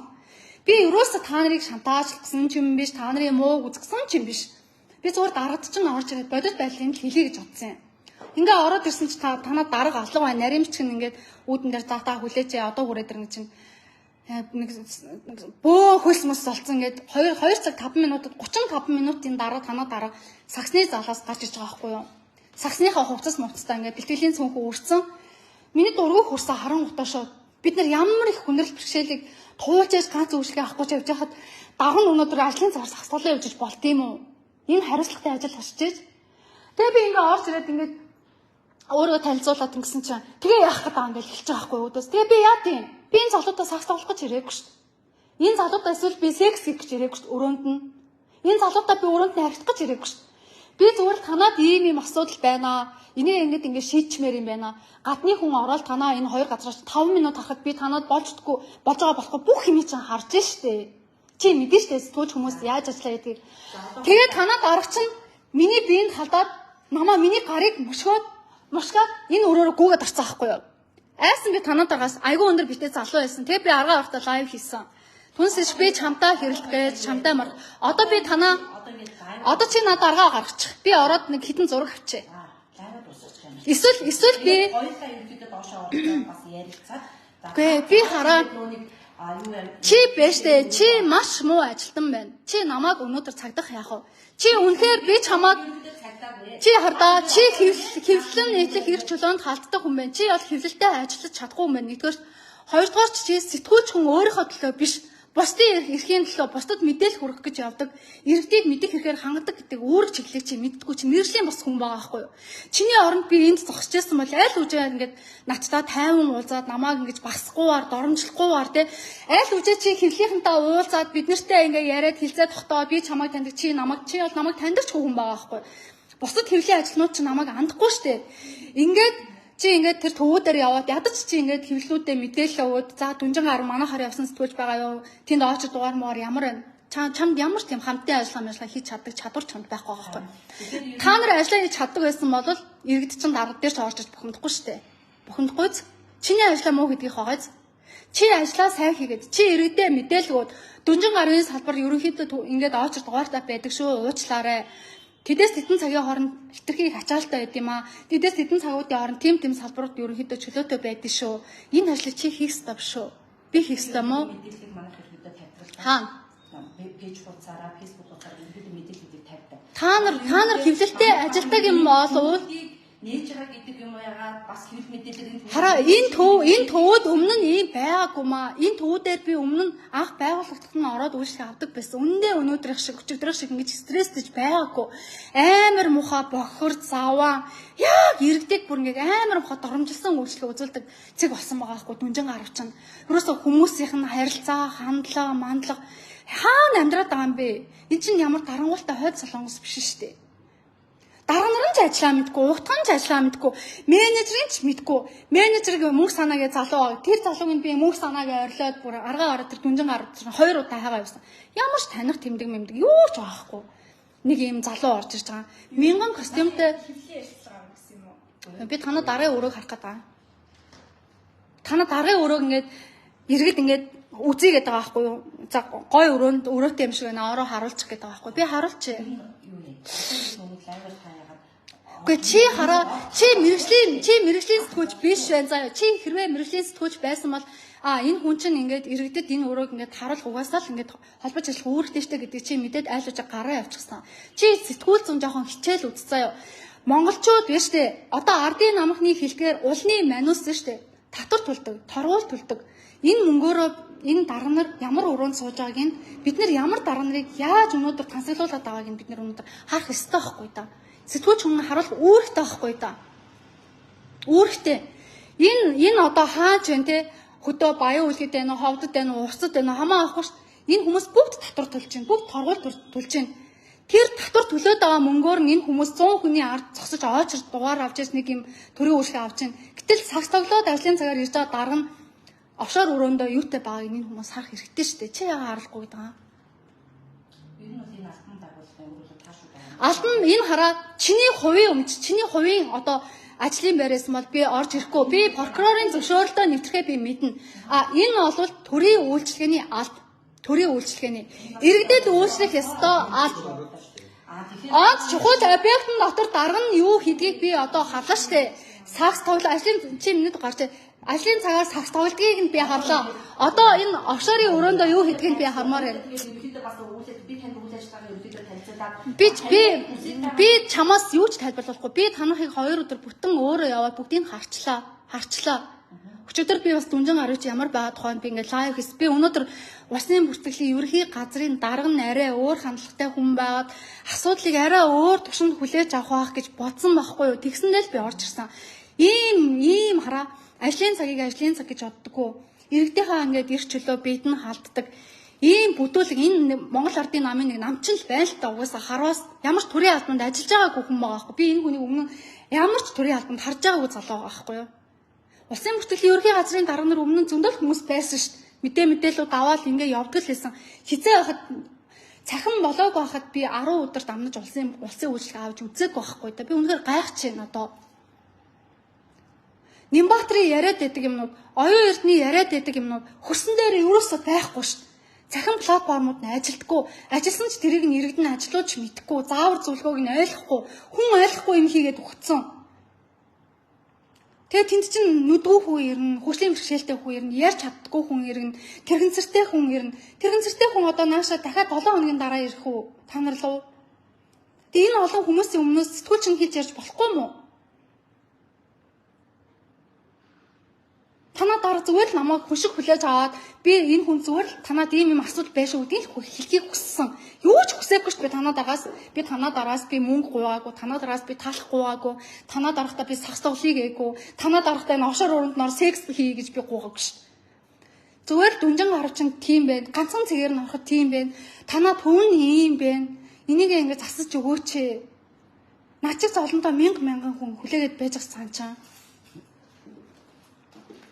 Би ерөөсөө та нарыг шантаажлсан ч юм биш, та нарын мууг үзгсэн ч юм биш. Би зүгээр дарагт чинь орж ирээд бодит байдлыг хэлье гэж бодсон юм. Ингээ ороод ирсэн чи танаа дарга алга байна. Наримч чинь ингээд үүдэн дээр за та хүлээж одоо хүрээд ирнэ чинь нэг бөө хөлс мөс болцсон ингээд 2 цаг 5 минутад 35 минутын дараа танаа дарга саксны залаас гарч иж байгаа байхгүй юу? Саксныхаа хувцас мувцтай ингээд бэлтгэлийн цүнхүү үрсэн. Миний дургуй хурсаа харангуйтаа шууд бид нар ямар их хүндрэл бэрхшээлийг туулж яж ганц үйлчлэгээ авахгүй ч явж хахад даган өнөөдөр ажлын цагаар саксуулаа явж болт юм уу? Энэ хариуцлагатай ажил тусч ийж. Тэгээ би ингээ орж ирээд ингээд өөрөө танилцуулаад ингэсэн чинь тэгээ яах гэдэг юм бэ хэлж байгаа байхгүй өөдөөс. Тэгээ би яа тийм. Би энэ залуудаа сакс тоглох гэж ирээгүй шүү дээ. Энэ залуудаа эсвэл би секс хийх гэж ирээгүй шүү дээ өрөөнд нь. Энэ залуудаа би өрөөнд нь харьцах гэж ирээгүй шүү дээ. Би зүгээр танаад ийм асуудал байна. Энийг ингэ шийдчмээр юм байна. Гадны хүн ороод танаа энэ хоёр газраас 5 минут харахад би танаад болж байгаа болохгүй бүх юм чинь харж штэ. Чи мэдэн штэ сэтгүүлч хүмүүс яаж ажиллаа гэдгийг. Тэгээд танаад аргач нь миний биеинд халдаад намаа миний гарыг мушгаад энэ өрөөрөө гүгээд арцсан байхгүй юу? Айсан би танаадаргаас айгүй өндөр битээ залуу байсан. Тэгээ би аргаа автаа лайв хийсэн. Түнсэж би чамтаа хэрэлдэгээд чамтаа мар. Одоо би танаа одоо чи надад аргаа гаргачих. Би ороод нэг хитэн зураг авчээ. Лайваа дуусчих юм. Эсвэл би Хоёулаа ерөнхийдөө доошоо ороод бас ярилцаад. Гэ би хараа чи бэштэй чи маш муу ажилтан байна. Чи намайг өнөөдөр цагдах яах вэ? Чи үнэхээр би чамайг чи хардаа чи хэвлэлэн нийтлэх эрх чөлөөнд халддаг хүн байна. Чи бол хэвлэлтэй ажиллаж чадахгүй хүн байна. Нэгдүгээр хоёрдугаар чи сэтгүүлч хүн өөрийнхөө төлөө биш бусдын эрхийн төлөө бусдад мэдээлэл хүргэх гэж явдаг. Иргэдийг мэдэх хэрэгээр хангадаг гэдэг үүрэг чиглэлийг чи мэддэггүй чи мэржлийн бас хүн байгаа байхгүй юу? Чиний оронд би энд зогсож байсан бол аль үжээ ингээд надтай тайван уулзаад намааг ингэж басахгүйгээр доромжлохгүйгээр те аль үжээ чи хэвлийнхэнтэй уулзаад бид нартай ингээ яриад хилцээ тогтоо би чамайг таньдаг чи бол намайг таньдаг ч хүн байгаа байхгүй юу? Бусдад хэвлэлийн ажилтнууд ч намайг андахгүй штэ. Чи ингээд тэр төвүүдээр яваад ядаж чи ингээд хэвлэлүүдээ мэдээлэл өгөөд за дүнжин гар манайхаар явсан сэтгүүлч байгаа юу? Тэнд очиж дугаар муур ямар байна? Чамд ямар тийм хамтын ажиллагаа хийж чаддаг чадвар чамд байхгүй байхгүй. Та нар ажиллаа хийж чаддаг байсан бол иргэд чин дарга дээр ч орж иж бухимдахгүй штэ. Бухимдахгүй. Чиний ажиллаа муу гэдгийг хогооз. Чи ажиллаа сайн хийгээд чи иргэдээ мэдээлэл өгөөд дүнжин гарын салбар ерөнхийдөө ингээд очиж дугаартаа байдаг шүү. Уучлаарай. Тэдээс тэдэн цагийн хооронд хитрхийг ачаалтаа байд юм аа. Тэдээс тэдэн цагуудын хооронд тийм салбарууд ерөнхийдөө чөлөөтэй байдаг шүү. Энэ ажлыг чи хийх ёстой биш үү? Би хийх ёстой мó? Мэдээллийг манайх ерөнхийдөө тавьдаг. Хаана? Пэйж хуудасаараа, фэйсбүүк хуудасаар ерөнхийдөө мэдээллүүдийг тавьдаг. Та нар хэвлэлтэй ажилдаг юм бол нээж байгаа гэдэг юм яагаад бас хэвлэл мэдээлэл хараа энэ төвүүд өмнө нь ийм байгаагүй маа. Энэ төвүүдээр би өмнө нь анх байгууллагт нь ороод үйлчлэг авдаг байсан. Үнэндээ өнөөдрийнх шиг өчигдрийнх шиг ингэж стресстэйж байгаагүй. Амар муха бохор заваа яг иргэдэг бүр ингэ амар муха доромжилсан үйлчлэг үзүүлдэг цэг болсон байгаа хгүй дүнжин гарав чинь. Ерөөсө хүмүүсийнх нь харилцаа, хандлага, мандлага хаана амьдраад байгаа юм бэ? Энэ чинь ямар дарангуйлтай хойд солонгос биш шүү дээ. Дарга нарын ч ажиллаа мэдгүй, утган ч ажиллаа мэдгүй, менежерийн ч мэдгүй. Менежерийг мөнх санаагээ залуу. Тэр залууг би мөнх санаагээ орилоод бүр аргаа ороод тэр дүнжин гараад 2 удаа хайгаа явсан. Ямар ч таних тэмдэг мэмдэг юу ч байхгүй. Нэг ийм залуу орж ирж байгаа. Мянган костюмтэй хэвлэл ярьж байгаа гэсэн юм уу? би танаа дараагийн өрөөг харах гэдэг. Танаа дараагийн өрөөг ингээд иргэд ингээд үзье гэдэг байгаа байхгүй юу? За гой өрөөтэй юм шиг байна. Ороо харуулчих гэдэг байгаа байхгүй. Би харуулчих. Гэхдээ чи хараа чи мэрэгжлийн сэтгүүлч биш байна заа. Чи хэрвээ мэрэгжлийн сэтгүүлч байсан бол энэ хүн чинь ингээд иргэдэд энэ өрөөг ингээд харуулах угаасаа л ингээд холбож ажиллах үүрэгтэй штэ гэдэг чи мэдээд айлж гараа явчихсан. Чи сэтгүүл зүүн жоохон хичээл үз заа юу. Монголчууд биш штэ. Одоо ардын намхны хэлгээр улны манус штэ. Татвар төлдөг, торгуул төлдөг. Энэ мөнгөөрөө энэ дарга нар ямар өрөөнд сууж байгааг нь бид нар ямар дарга нарыг яаж өнөөдөр тансаглуулад байгааг нь бид нар өнөөдөр харах ёстой байхгүй да. Сэтгүүлч хүн харуулах үүрэгтэй байхгүй да. Үүрэгтэй. Энэ одоо хааж байна те хөдөө баян үлгэд байна уу, ховдод байна уу, урсад байна уу хамаа авахгүй ш. Энэ хүмүүс бүгд татвар төлж байна. Бүгд торгуул төлж байна. Тэр татвар төлөөд байгаа мөнгөөр нь энэ хүмүүс 100 хүний ард зогсож оочр дугаар авч яж нэг юм төрийн үйлчлэг авч байна. Гэтэл сагс тоглоод ажлын цагаар ирж байгаа дарга нь офшор өрөөндөө юутай байгааг энэ хүмүүс харах хэрэгтэй шүү дээ. Чи яагаад харахгүй гэдэг юм? Ер нь бол энэ алтан дагуулгын өөрөөр таашгүй байна. Алтан энэ хараа чиний хувийн өмч, чиний хувийн одоо ажлын байраас бол би орж ирэхгүй. Би прокурорын зөвшөөрлөдөө нэвтрэхээ би мэднэ. Энэ бол төрийн үйлчилгээний алба. Төрийн үйлчилгээний иргэдэд үйлчлэх ёстой алба. Онц чухал объектын дотор дарга нь юу хийдгийг би одоо харлаа штэ. Сакс тоглоо ажлын чи минут гарч ажлын цагаар сакс тоглодгийг нь би харлаа. Одоо энэ офшорын өрөөндөө юу хийдгийг нь би хармаар байна. Ерөнхийдөө бас би танд үйл ажиллагааны ерөнхийдөө танилцуулаад Би чамаас юу ч тайлбарлахгүй. Би танахыг 2 өдөр бүтэн өөрөө яваад бүгдийг харчлаа. Өчигдөр би бас дүнжин гарч ямар байгаа тухайд би ингээд лайв хийс. Би өнөөдөр Улсын бүртгэлийн ерөнхий газрын дарга нь арай өөр хандлагатай хүн байгаад асуудлыг арай өөр төвшөнд хүлээж авах гэж бодсон байхгүй юу? Тэгсэндээ л би орж ирсэн. Ийм хараа ажлын цагийг ажлын цаг гэж боддоггүй. Иргэдийнхаа ингээд ирч чөлөө бид нь халддаг. Ийм бүдүүлэг энэ Монгол Ардын намын нэг намчин л байна л та угаасаа хараас ямар ч төрийн албанд ажиллаж байгаагүй хүн байгаа байхгүй. Би энэ хүний өмнө ямар ч төрийн албанд харж байгаагүй залуу байгаа байхгүй юу? Улсын бүртгэлийн ерөнхий газрын дарга нар өмнө зөндөл хүмүүс байсан шүү дээ. Мэдээлэлүүд аваад ингээ явдаг л байсан. Хизээ байхад цахим болоог байхад би 10 өдөр дамнаж улсын үйлчлэг авч үзээг байхгүй да. Би үнэхээр гайхаж байна одоо. Нимбаатарын яриад байдаг юмнууд, оюун эрдний яриад байдаг юмнууд хөрсөн дээр ерөөсөө байхгүй шүү дээ. Цахим платформуд нь ажилдаггүй. Ажилласан ч тэрийг нь иргэд нь ажиллууч мэдэхгүй, заавар зөвлөгөөг нь ойлгохгүй, хүн ойлгохгүй юм хийгээд өгцөн. Тэгээ тэнд чинь нүдгүү хүн ирнэ, хөгжлийн бэрхшээлтэй хүн ирнэ, ярьж чаддаггүй хүн ирнэ, тэрэгцэртэй хүн ирнэ. Тэрэгцэртэй хүн одоо нааша дахиад 7 хоногийн дараа ирэх үү? Та нар лөө. Тэгээ энэ олон хүмүүсийн өмнөөс сэтгүүлч нь хийж ярьж болохгүй мүү? Танаа дараа зүгээр л намайг хөшиг хүлээж аваад би энэ хүн зүгээр л танаад ийм юм асуудал байшгүй гэдгийг хэлхийг хүссэн. Юу ч хүсээгүй шүү дээ танаа дараас би мөнгө гуйгаагүй, танаа дараас би таалах гуйгаагүй, танаа дарахтаа би сакс тоглоё гээгүй, танаа дарахтаа энэ офшор өрөөнд нор секс хий гэж би гуйгаагүй шүү. Зүгээр л дүнжин гарчин тийм байна. Ганцхан цэгээр нь ороход тийм байна. Танаа төвн ийм байна. Энийг ингэ засаж өгөөч ээ. Начиг золонтой мянган хүн хүлээгээд байж санчаа.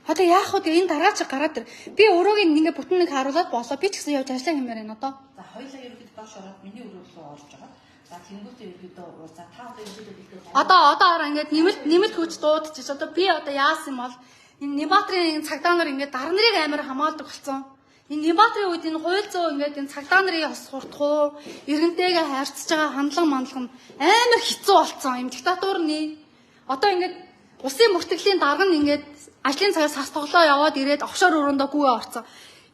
Одоо яах вэ? Энэ дараа чи гараад ир. Би өрөөг ингээ бүтэн нэг харуулад болоо. Би ч гэсэн явж ажиллаа хэмээр байна одоо. За хоёулаа ерөөд доош ороод миний өрөө рүү орж байгаа. За тэнгуүтэй ерөөдөө за та одоо ерөөдөө Одоо араа ингээд нэмэлт хүч дуудчих. Одоо би одоо яасан юм бол энэ Нимбаатрын цагдаа нар ингээд дарга нарыг амар хамгаалдаг болсон. Энэ Нимбаатрын үед энэ хууль зөө ингээд энэ цагдаа нарын ус хурдхуу, иргэнтэйгээ харьцаж байгаа хандлага мандлага нь амар хэцүү болсон. Юм диктатурны одоо ингээд улсын бүртгэлийн дарга нь ингээд ажлын цагаас сас тоглоо яваад ирээд офшор өрөөндөө гүгээ орцсон.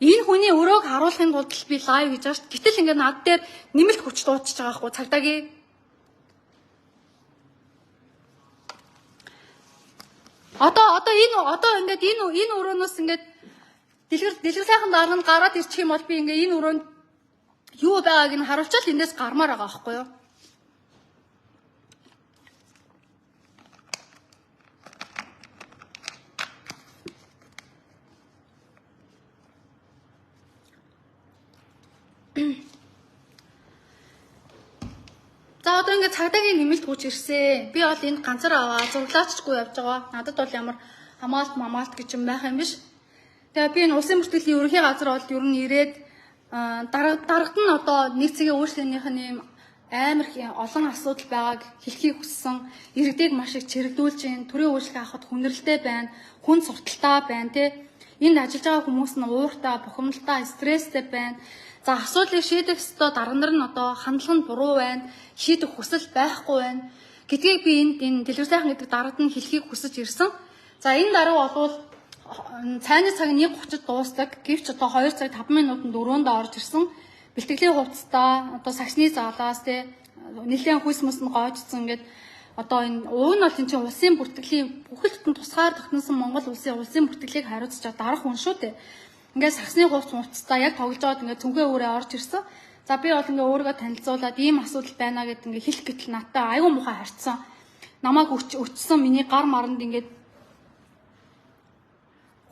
Энэ хүний өрөөг харуулахын тулд би лайв хийж байгаа шүү. Гэтэл ингээд над дээр нэмэлт хүч дуудчихж байгаа хгүй цагдаагийн. Одоо ингээд энэ өрөөнөөс ингээд дэлгэр сайхан дарга нь гараад ирчих юм бол би ингээд энэ өрөөнд юу байгааг нь харуулчаад эндээс гармаар байгаа байхгүй юу? За одоо ингээд цагдаагийн нэмэлт хүч ирсэн. Би бол энд ганцаар аваа зурлаачгүй явж байгаа. Надад бол ямар хамаалт гэж юм байх юм биш. Тэгээ би энэ улсын бүртгэлийн ерөнхий газар бол ер нь ирээд дарагт нь одоо нэг цэгийн өөрчлөлтийнх нь юм амар олон асуудал байгааг хэлхийг хүссэн. Иргэдийг маш их чирэгдүүлж байна. Төрийн үйлчлэг авахд хүндрэлтэй байна. Хүн сурталтай байна тий. Энд ажиллаж байгаа хүмүүс нь ууртай, бухимдалтай, стресстэй байна. За асуудлыг шийдэх ёстой дарга нар нь одоо хандлага нь буруу байна. Шийдэх хүсэл байхгүй байна. Гэдгийг би энэ дэлгэр сайхан гэдэг даргад нь хэлхийг хүсэж ирсэн. За энэ дарга бол цайны цаг 1:30-д дуустдаг. Гэвч одоо 2 цаг 5 минутанд өрөөндөө орж ирсэн. Бэлтгэлийн хувцастаа одоо сагсны залаас те нэлээд хүйс мөсн гоожсон ингээд одоо энэ уг нь бол энэ чинь улсын бүртгэлийн бүхэл бүтэн тусгаар тогтносон Монгол улсын бүртгэлийг хариуцж дарах хүн шүү дээ. Ингээд сагсны хувцастаа яг тоглож байгаад ингээд цүнхээ өөрөө орж ирсэн. За би бол ингээд өөрийгөө танилцуулаад ийм асуудал байна гэд ингээд хэлэх гэтэл надад аюу мухай харьцсан. Намайг өчсөн миний гар маранд ингээд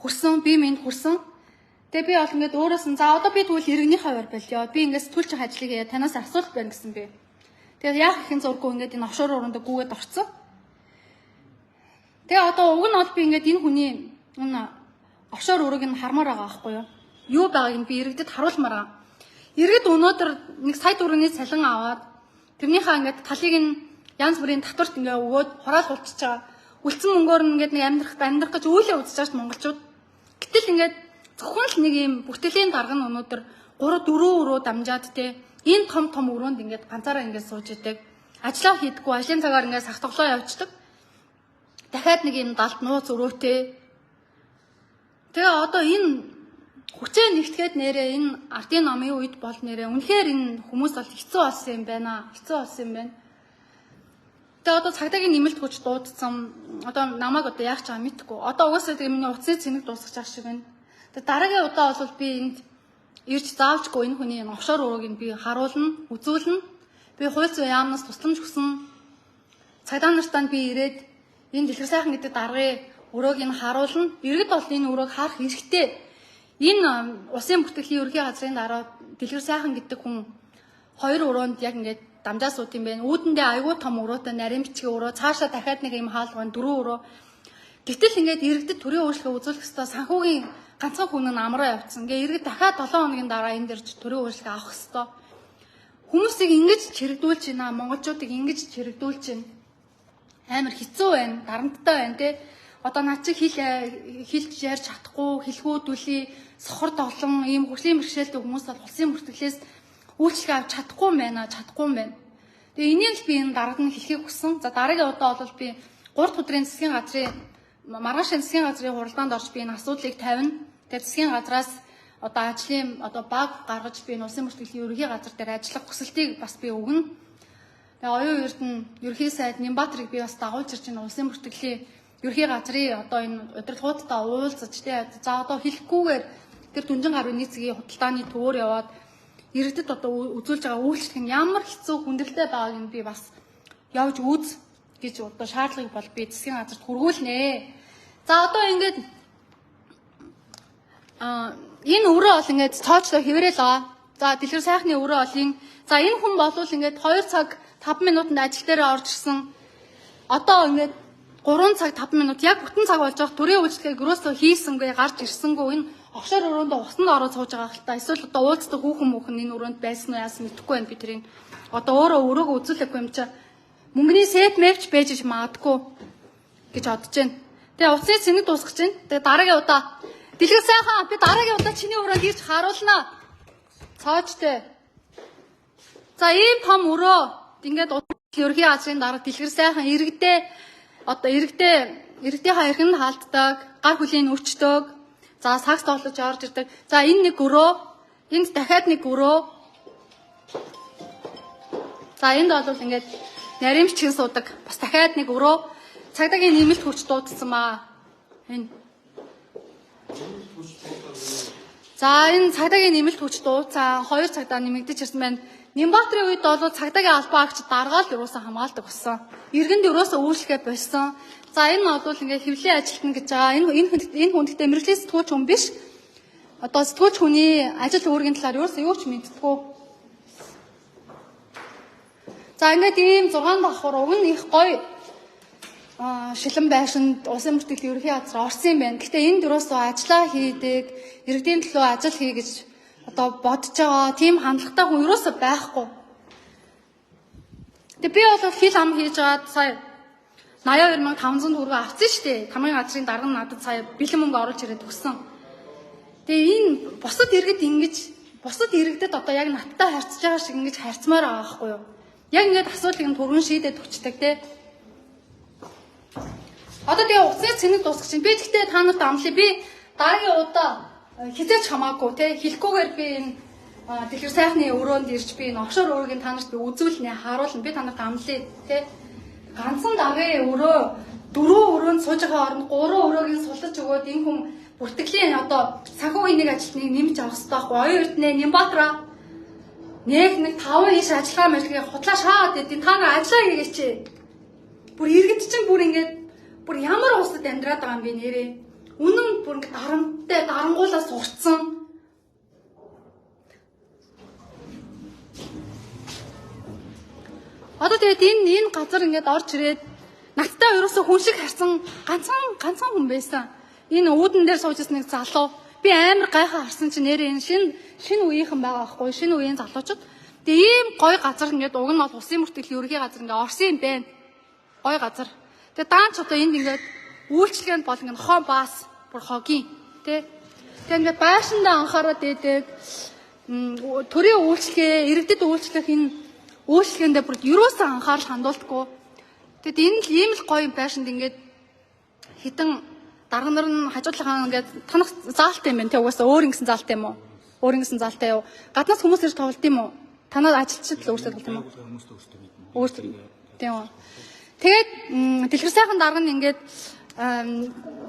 хүрсэн, би минь хүрсэн. Тэгээ би бол ингээд өөрөөс нь за одоо би тэгвэл иргэнийхээ ойр болёо. Би ингээд сэтгүүлч ажлыг яа танаас асуулт байна гэсэн би. Тэгээ яах ихэн зурггүй ингээд энэ офшор өрөөндөө гүгээд орцсон. Тэгээ одоо уг нь бол би ингээд энэ хүний офшор өрөөг нь хармаар байгаа байхгүй юу? Юу байгааг нь би иргэдэд харуулмаар байгаа. Иргэд өнөөдөр нэг сая төгрөгийн салин аваад тэрнийхээ ингээд талыг нь янз бүрийн татварт ингээ өгөөд хураалгуулчихж байгаа. Үлдсэн мөнгөөр нь ингээд нэг амьдрах гэж үйлээ үзэж байгаа монголчууд. Гэтэл ингээд зөвхөн л нэг юм бүртгэлийн дарга нь өнөөдөр 3-4 өрөө дамжаад те энэ том өрөөнд ингээд ганцаараа ингээд сууж идэг. Ажлаа хийдэггүй, ажлын цагаар ингээд сах тоглоо явуулдаг. Дахиад нэг юм далд нууц өрөөтэй. Тэгээ одоо энэ хүчээ нэгтгэхэд нэрээ энэ ардын намын үед бол нэрээ үнэхээр энэ хүмүүс бол хэцүү болсон юм байна. Хэцүү болсон юм байна. Тэгээ одоо цагдаагийн нэмэлт хүч дуудсан. Одоо намайг одоо яах ч байгаа мэдгүй. Одоо угаасаа тэгээ миний утасны цэник дуусгах шиг байна. Тэгээ дараагийн удаа бол би энд ирж заавчгүй энэ хүний офшор өрөөг нь би харуулна, үзүүлнэ. Би хууль зүйн яамнаас тусламж хүсэн цагдаа нартаа би ирээд энэ дэлгэр сайхан гэдэг даргын өрөөг нь харуулна. Иргэд бол энэ өрөөг харах хэрэгтэй. Энэ усын бүртгэлийн ерөнхий газрын дараа дэлгэр сайхан гэдэг хүн 2 өрөөнд яг ингээд дамжаа суут юм байна. Үүдэндээ айгүй том өрөөтэй нарийн бичгийн өрөө, цаашаа дахиад нэг юм хаалган 4 өрөө. Гэтэл ингээд иргэдэд төрийн өөрчлөлт үзүүлэх ёстой санхүүгийн ганцхан хүн нь амраа явцсан. Ингээ иргэд дахиад 7 хоногийн дараа энэ дэрж төрийн өөрчлөлт авах ёстой. Хүмүүсийг ингэж чирэгдүүлж байна. Монголчуудыг ингэж чирэгдүүлж байна. Амар хэцүү байна, дарамттай байна те. Одоо над чи хэлж ярьж чадахгүй, хэлгүүдүүлээ, сохор тоглон, ийм хөрлийн бэрхшээлтэй хүмүүс бол улсын бүртгэлээс үйлчлэг авч чадахгүй байна. Тэгээ энийг л би энэ дарагд нь хэлхийг хүссэн. За дараагийн удаа бол би 3 өдрийн засгийн газрын маргаашийн засгийн газрын хуралдаанд орж би энэ асуудлыг тавина. Тэгээ засгийн газраас одоо ажлын одоо баг гаргаж би энэ улсын бүртгэлийн ерөнхий газар дээр ажиллах хүсэлтийг бас би өгнө. Тэгээ оюун эрдэнэ ерөнхий сайд Нямбатарыг би бас дагуулж ирж байна. Улсын бүртгэлийн ерөнхий газрын одоо энэ удирдлагуудтай уулзаж тий. За одоо хэлэхгүйгээр тэр дүнжин гаруй нийцгийн худалдааны төвөөр яваад иргэдэд одоо үзүүлж байгаа үйлчлэг нь ямар хэцүү хүндрэлтэй байгааг нь би бас явж үз гэж одоо шаардлагыг бол би засгийн газарт хүргүүлнэ. За одоо ингээд энэ өрөө бол ингээд цоочлоо хэврээл байгаа. За дэлгэр сайхны өрөө олын. За энэ хүн болвол ингээд 2 цаг 5 минутанд ажил дээр орж ирсэн. Одоо ингээд 3 цаг 5 минут яг бүтэн цаг болж байгаа төрийн үйлчлэгийг өрөөсөө хийсэнгүй гарч ирсэнгүй энэ офшор өрөөнд усанд ороод сууж байгаа хэл та эсвэл одоо уулздаг хүүхэн энэ өрөөнд байсан уу яасан мэдэхгүй байна би тэрийг одоо өөрөө өрөөгөө үзүүлэхгүй юм чи мөнгөний сет мэвч байж магадгүй гэж бодож байна. Тэгээ уцны цэник дуусгаж байна. Тэгээ дараагийн удаа дэлгэр сайхан би дараагийн удаа чиний өрөөнд ирж харуулнаа. Цоочтой. За ийм том өрөө ингээд ерөнхий газрын дарга дэлгэр сайхан иргэдээ одоо иргэдийнхаа эрхэнд хаалтдаг, гар хөлийн өчтөг, за сакс тоглож орж ирдэг. За энэ нэг өрөө, энд дахиад нэг өрөө. За энд бол ингээд нарийн бичгийн суудаг. Бас дахиад нэг өрөө. Цагдаагийн нэмэлт хүч дуудсан маа. Энэ. За энэ цагдаагийн нэмэлт хүч дуудсан 2 цагдаа нэмэгдэж ирсэн байна. Нямбатрын үед бол цагдаагийн албан агч даргаал юусаа хамгаалдаг болсон. Иргэнд юусаа үйлчлэгээ болсон. За энэ бол ингээд хэвлэлийн ажилтна гэж байгаа. Энэ хүн гэхдээ мэрэгжлийн сэтгүүлч хүн биш. Одоо сэтгүүлч хүний ажил үүргийн талаар юусаа юу ч мэддэггүй. За ингээд ийм 6 давхар уг нь их гоё шилэн байшинд улсын бүртгэлийн ерөнхий газар орсон юм байна. Гэхдээ энд юусаа ажиллаа хийдэг, иргэдийн төлөө ажил хий гэж одоо бодож байгаа тийм хандлагатай хүн юусаа байхгүй. Тэгээ би бол хил ам хийж байгаа сая 82500 төгрөг авсан шүү дээ. Тамгын газрын дарга нь надад сая бэлэн мөнгө оруулж ирээд өгсөн. Тэгээ энэ бусад иргэдэд одоо яг надтай харьцаж байгаа шиг ингэж харьцмаар байгаа байхгүй юу? Яг ингэж асуудлыг нь түргэн шийдээд өчтдөг те. Одоо тэгээ уцны цэник дуусгах чинь би гэхдээ та нарт амлая. Би дараагийн удаа хизээч хамаагүй те хэлэхгүйгээр би энэ дэлгэр сайхны өрөөнд ирж би энэ офшор өрөөгийн та нарт би үзүүлнэ, харуулна. Би та нарт амлая те. Ганцхан давын өрөө 4 өрөөнд сууж байгаа оронд 3 өрөөгийн сулж өгөөд энэ хүн бүртгэлийн одоо санхүүгийн нэг ажилтныг нэмж авах хэрэгтэй байхгүй. Оюун эрдэнэ Нямбатра нэг 5 иш ажиллагаа мэдлэгийг худлаа шаад идэв. Та нар ажиллаа хийгээч. Бүр иргэд чинь бүр ингээд бүр ямар усад амьдраад байгаа юм бэ нэрээ. Үнэн бүр ингээд дарамттай дарангуулаа сурцсан. Одоо тэгээд энэ газар ингээд орж ирээд надтай ерөөсө хүн шиг харсан ганцхан хүн байсан. энэ үүдэн дээр сууж ирсэн нэг залуу. Би амар гайхаа харсан чинь нэрээ энэ шинэ үеийнхэн байгаа байхгүй шинэ үеийн залуучууд. Тэгээ ийм гоё газар ингээд уг нь бол Улсын мөртөлийн ерөнхий газар ингээд орсон юм байна. Гоё газар. Тэгээ даанч одоо энд ингээд үйлчлэгэнд бол ингээд хоо баас бүр хогийн тий. Тэгээ ингээд байшиндаа анхаарал дээдэг төрийн үйлчлэгээ, иргэдэд үйлчлэх энэ үйлчлэгээндээ бүр юуроос анхаарал хандуулдаггүй. Тэгэд энэ л ийм л гоё байшинд ингээд хитэн дарга нар нь хажуудлахаа ингээд танах заалтай юм байна тий угаасаа өөр ингэсэн заалтай юм уу? Өөр ингэсэн заалтай юу? Гаднаас хүмүүс ирж тоглолт юм уу? Танад ажилчид л өөрсдөө тоглолт юм уу? Өөрсдөө. Тийм үү. Тэгээд дэлгэр сайхан дарга нь ингээд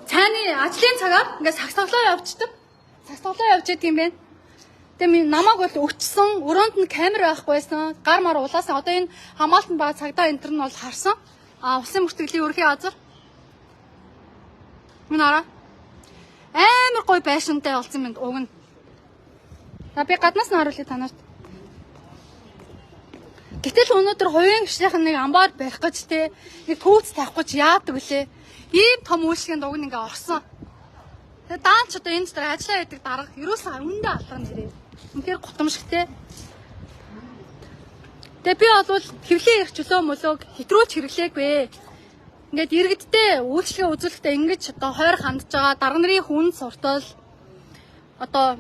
цааны ажлын цагаар ингээд сагсаглаа явчихдаг. Сагсаглаа явж идэг юм байна. Тэгээд намайг бол өчсөн, өрөөнд нь камер байхгүйсэн. Гар мар улаасан. Одоо энэ хамгаалтанд байгаа цагдаа энтер нь бол харсан. Улсын мөртөлийн ерөнхий газар. Мөн араа. Амар гоё байшинтай болсон юм уг нь. За би гаднаас нь харуулъя танарт. Гэтэл өнөөдөр хувийн гишнийхэн нэг амбаар барих гэж те нэг төвц тавих гэж яадаг вүлээ. Ийм том үйлчлэгэнд уг нь ингээ орсон. Тэгээ даанч одоо энэ дээр ажиллаа гэдэг дарга ерөөсөө үндэ алган нэрээ. Үнэхээр гутамшигтэй. Тэгээ би бол хэвлээ ирэх чөлөө мөлөөг хэтрүүлж хэрэглээгүй. Ингээд иргэдтэй үйлчлэгээ үзүүлэхдээ ингэж одоо хойр хандж байгаа дарга нарын хүн суртал одоо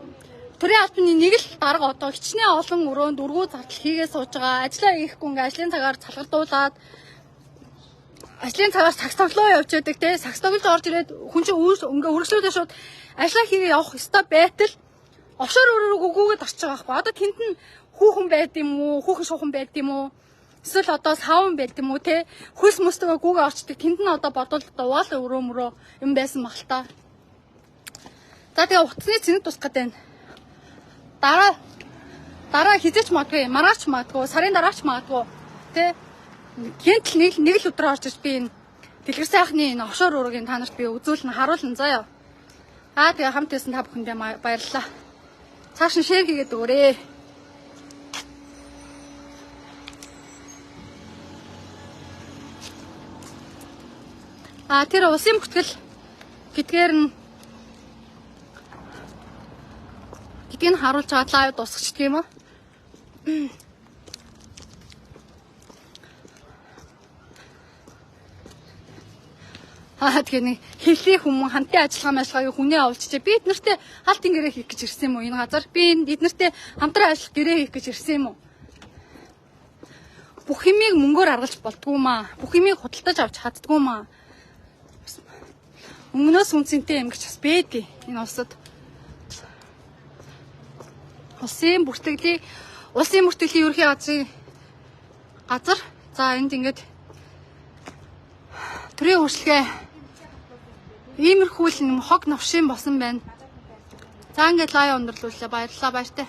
төрийн албаны нэг л дарга одоо хичнээн олон өрөөнд өргөө зардал хийгээ сууж байгаа. Ажлаа хийхгүй ингээ ажлын цагаар цалгардуулаад ажлын цагаар сагсаглоо явж байдаг те сагсаглож орж ирээд хүн чинь ингээ өргөжлөөдөө шууд ажлаа хийгээ явах ёстой байтал офшор өрөөрөг өгөөгээд орчих байгаа байхгүй. Одоо тэнд нь хүүхэн байд юм уу? Хүүхэн шуухан байд юм уу? Эсвэл одоо савн байд юм уу те? Хөлс мөстөгөө гүүгээ орчдөг. Тэнд нь одоо бодвол одоо угаалаа өрөө мөрөө юм байсан мах та. За тэгээ утасны цэнэт тусах гэдэг байна. Дараа хизээч магадгүй, маргаач магадгүй, сарын дараач магадгүй те. Гэнтэл нэг л өдөр орж иж би энэ дэлгэр сайхны энэ офшор өрөөгийн та нарт би үзүүлнэ харуулна заяа. Тэгээ хамт байсан та бүхэндээ баярлалаа. Цааш нь шеэр хийгээд өгөөрэй. Тэр улсын бүтгэл гэдгээр нь гэдгийг харуулж байгаа лайв дуусчихдаг юм уу? Тэгээ нэг хэлний хүмүүс хамтын ажиллагааны хүнээ овлчихжээ. Би эднэртээ хаалтын гэрээ хийх гэж ирсэн юм уу? Энэ газар би эднэртээ хамтран ажиллах гэрээ хийх гэж ирсэн юм уу? Бүх юмыг мөнгөөр аргалж болдгоо маа. Бүх юмыг худалдаж авч чаддгүй маа. Өмнөөс үнцэнтэй юм гэж бас бэдгээ энэ улсад. Улсын мөртөлийн ерөнхий газар. За энд ингээд төрийн үйлчлэгээ иймэрхүү л юм хог новшин босон байна. За ингээд лайв өндөрлүүлээ. Баярлалаа баяртай.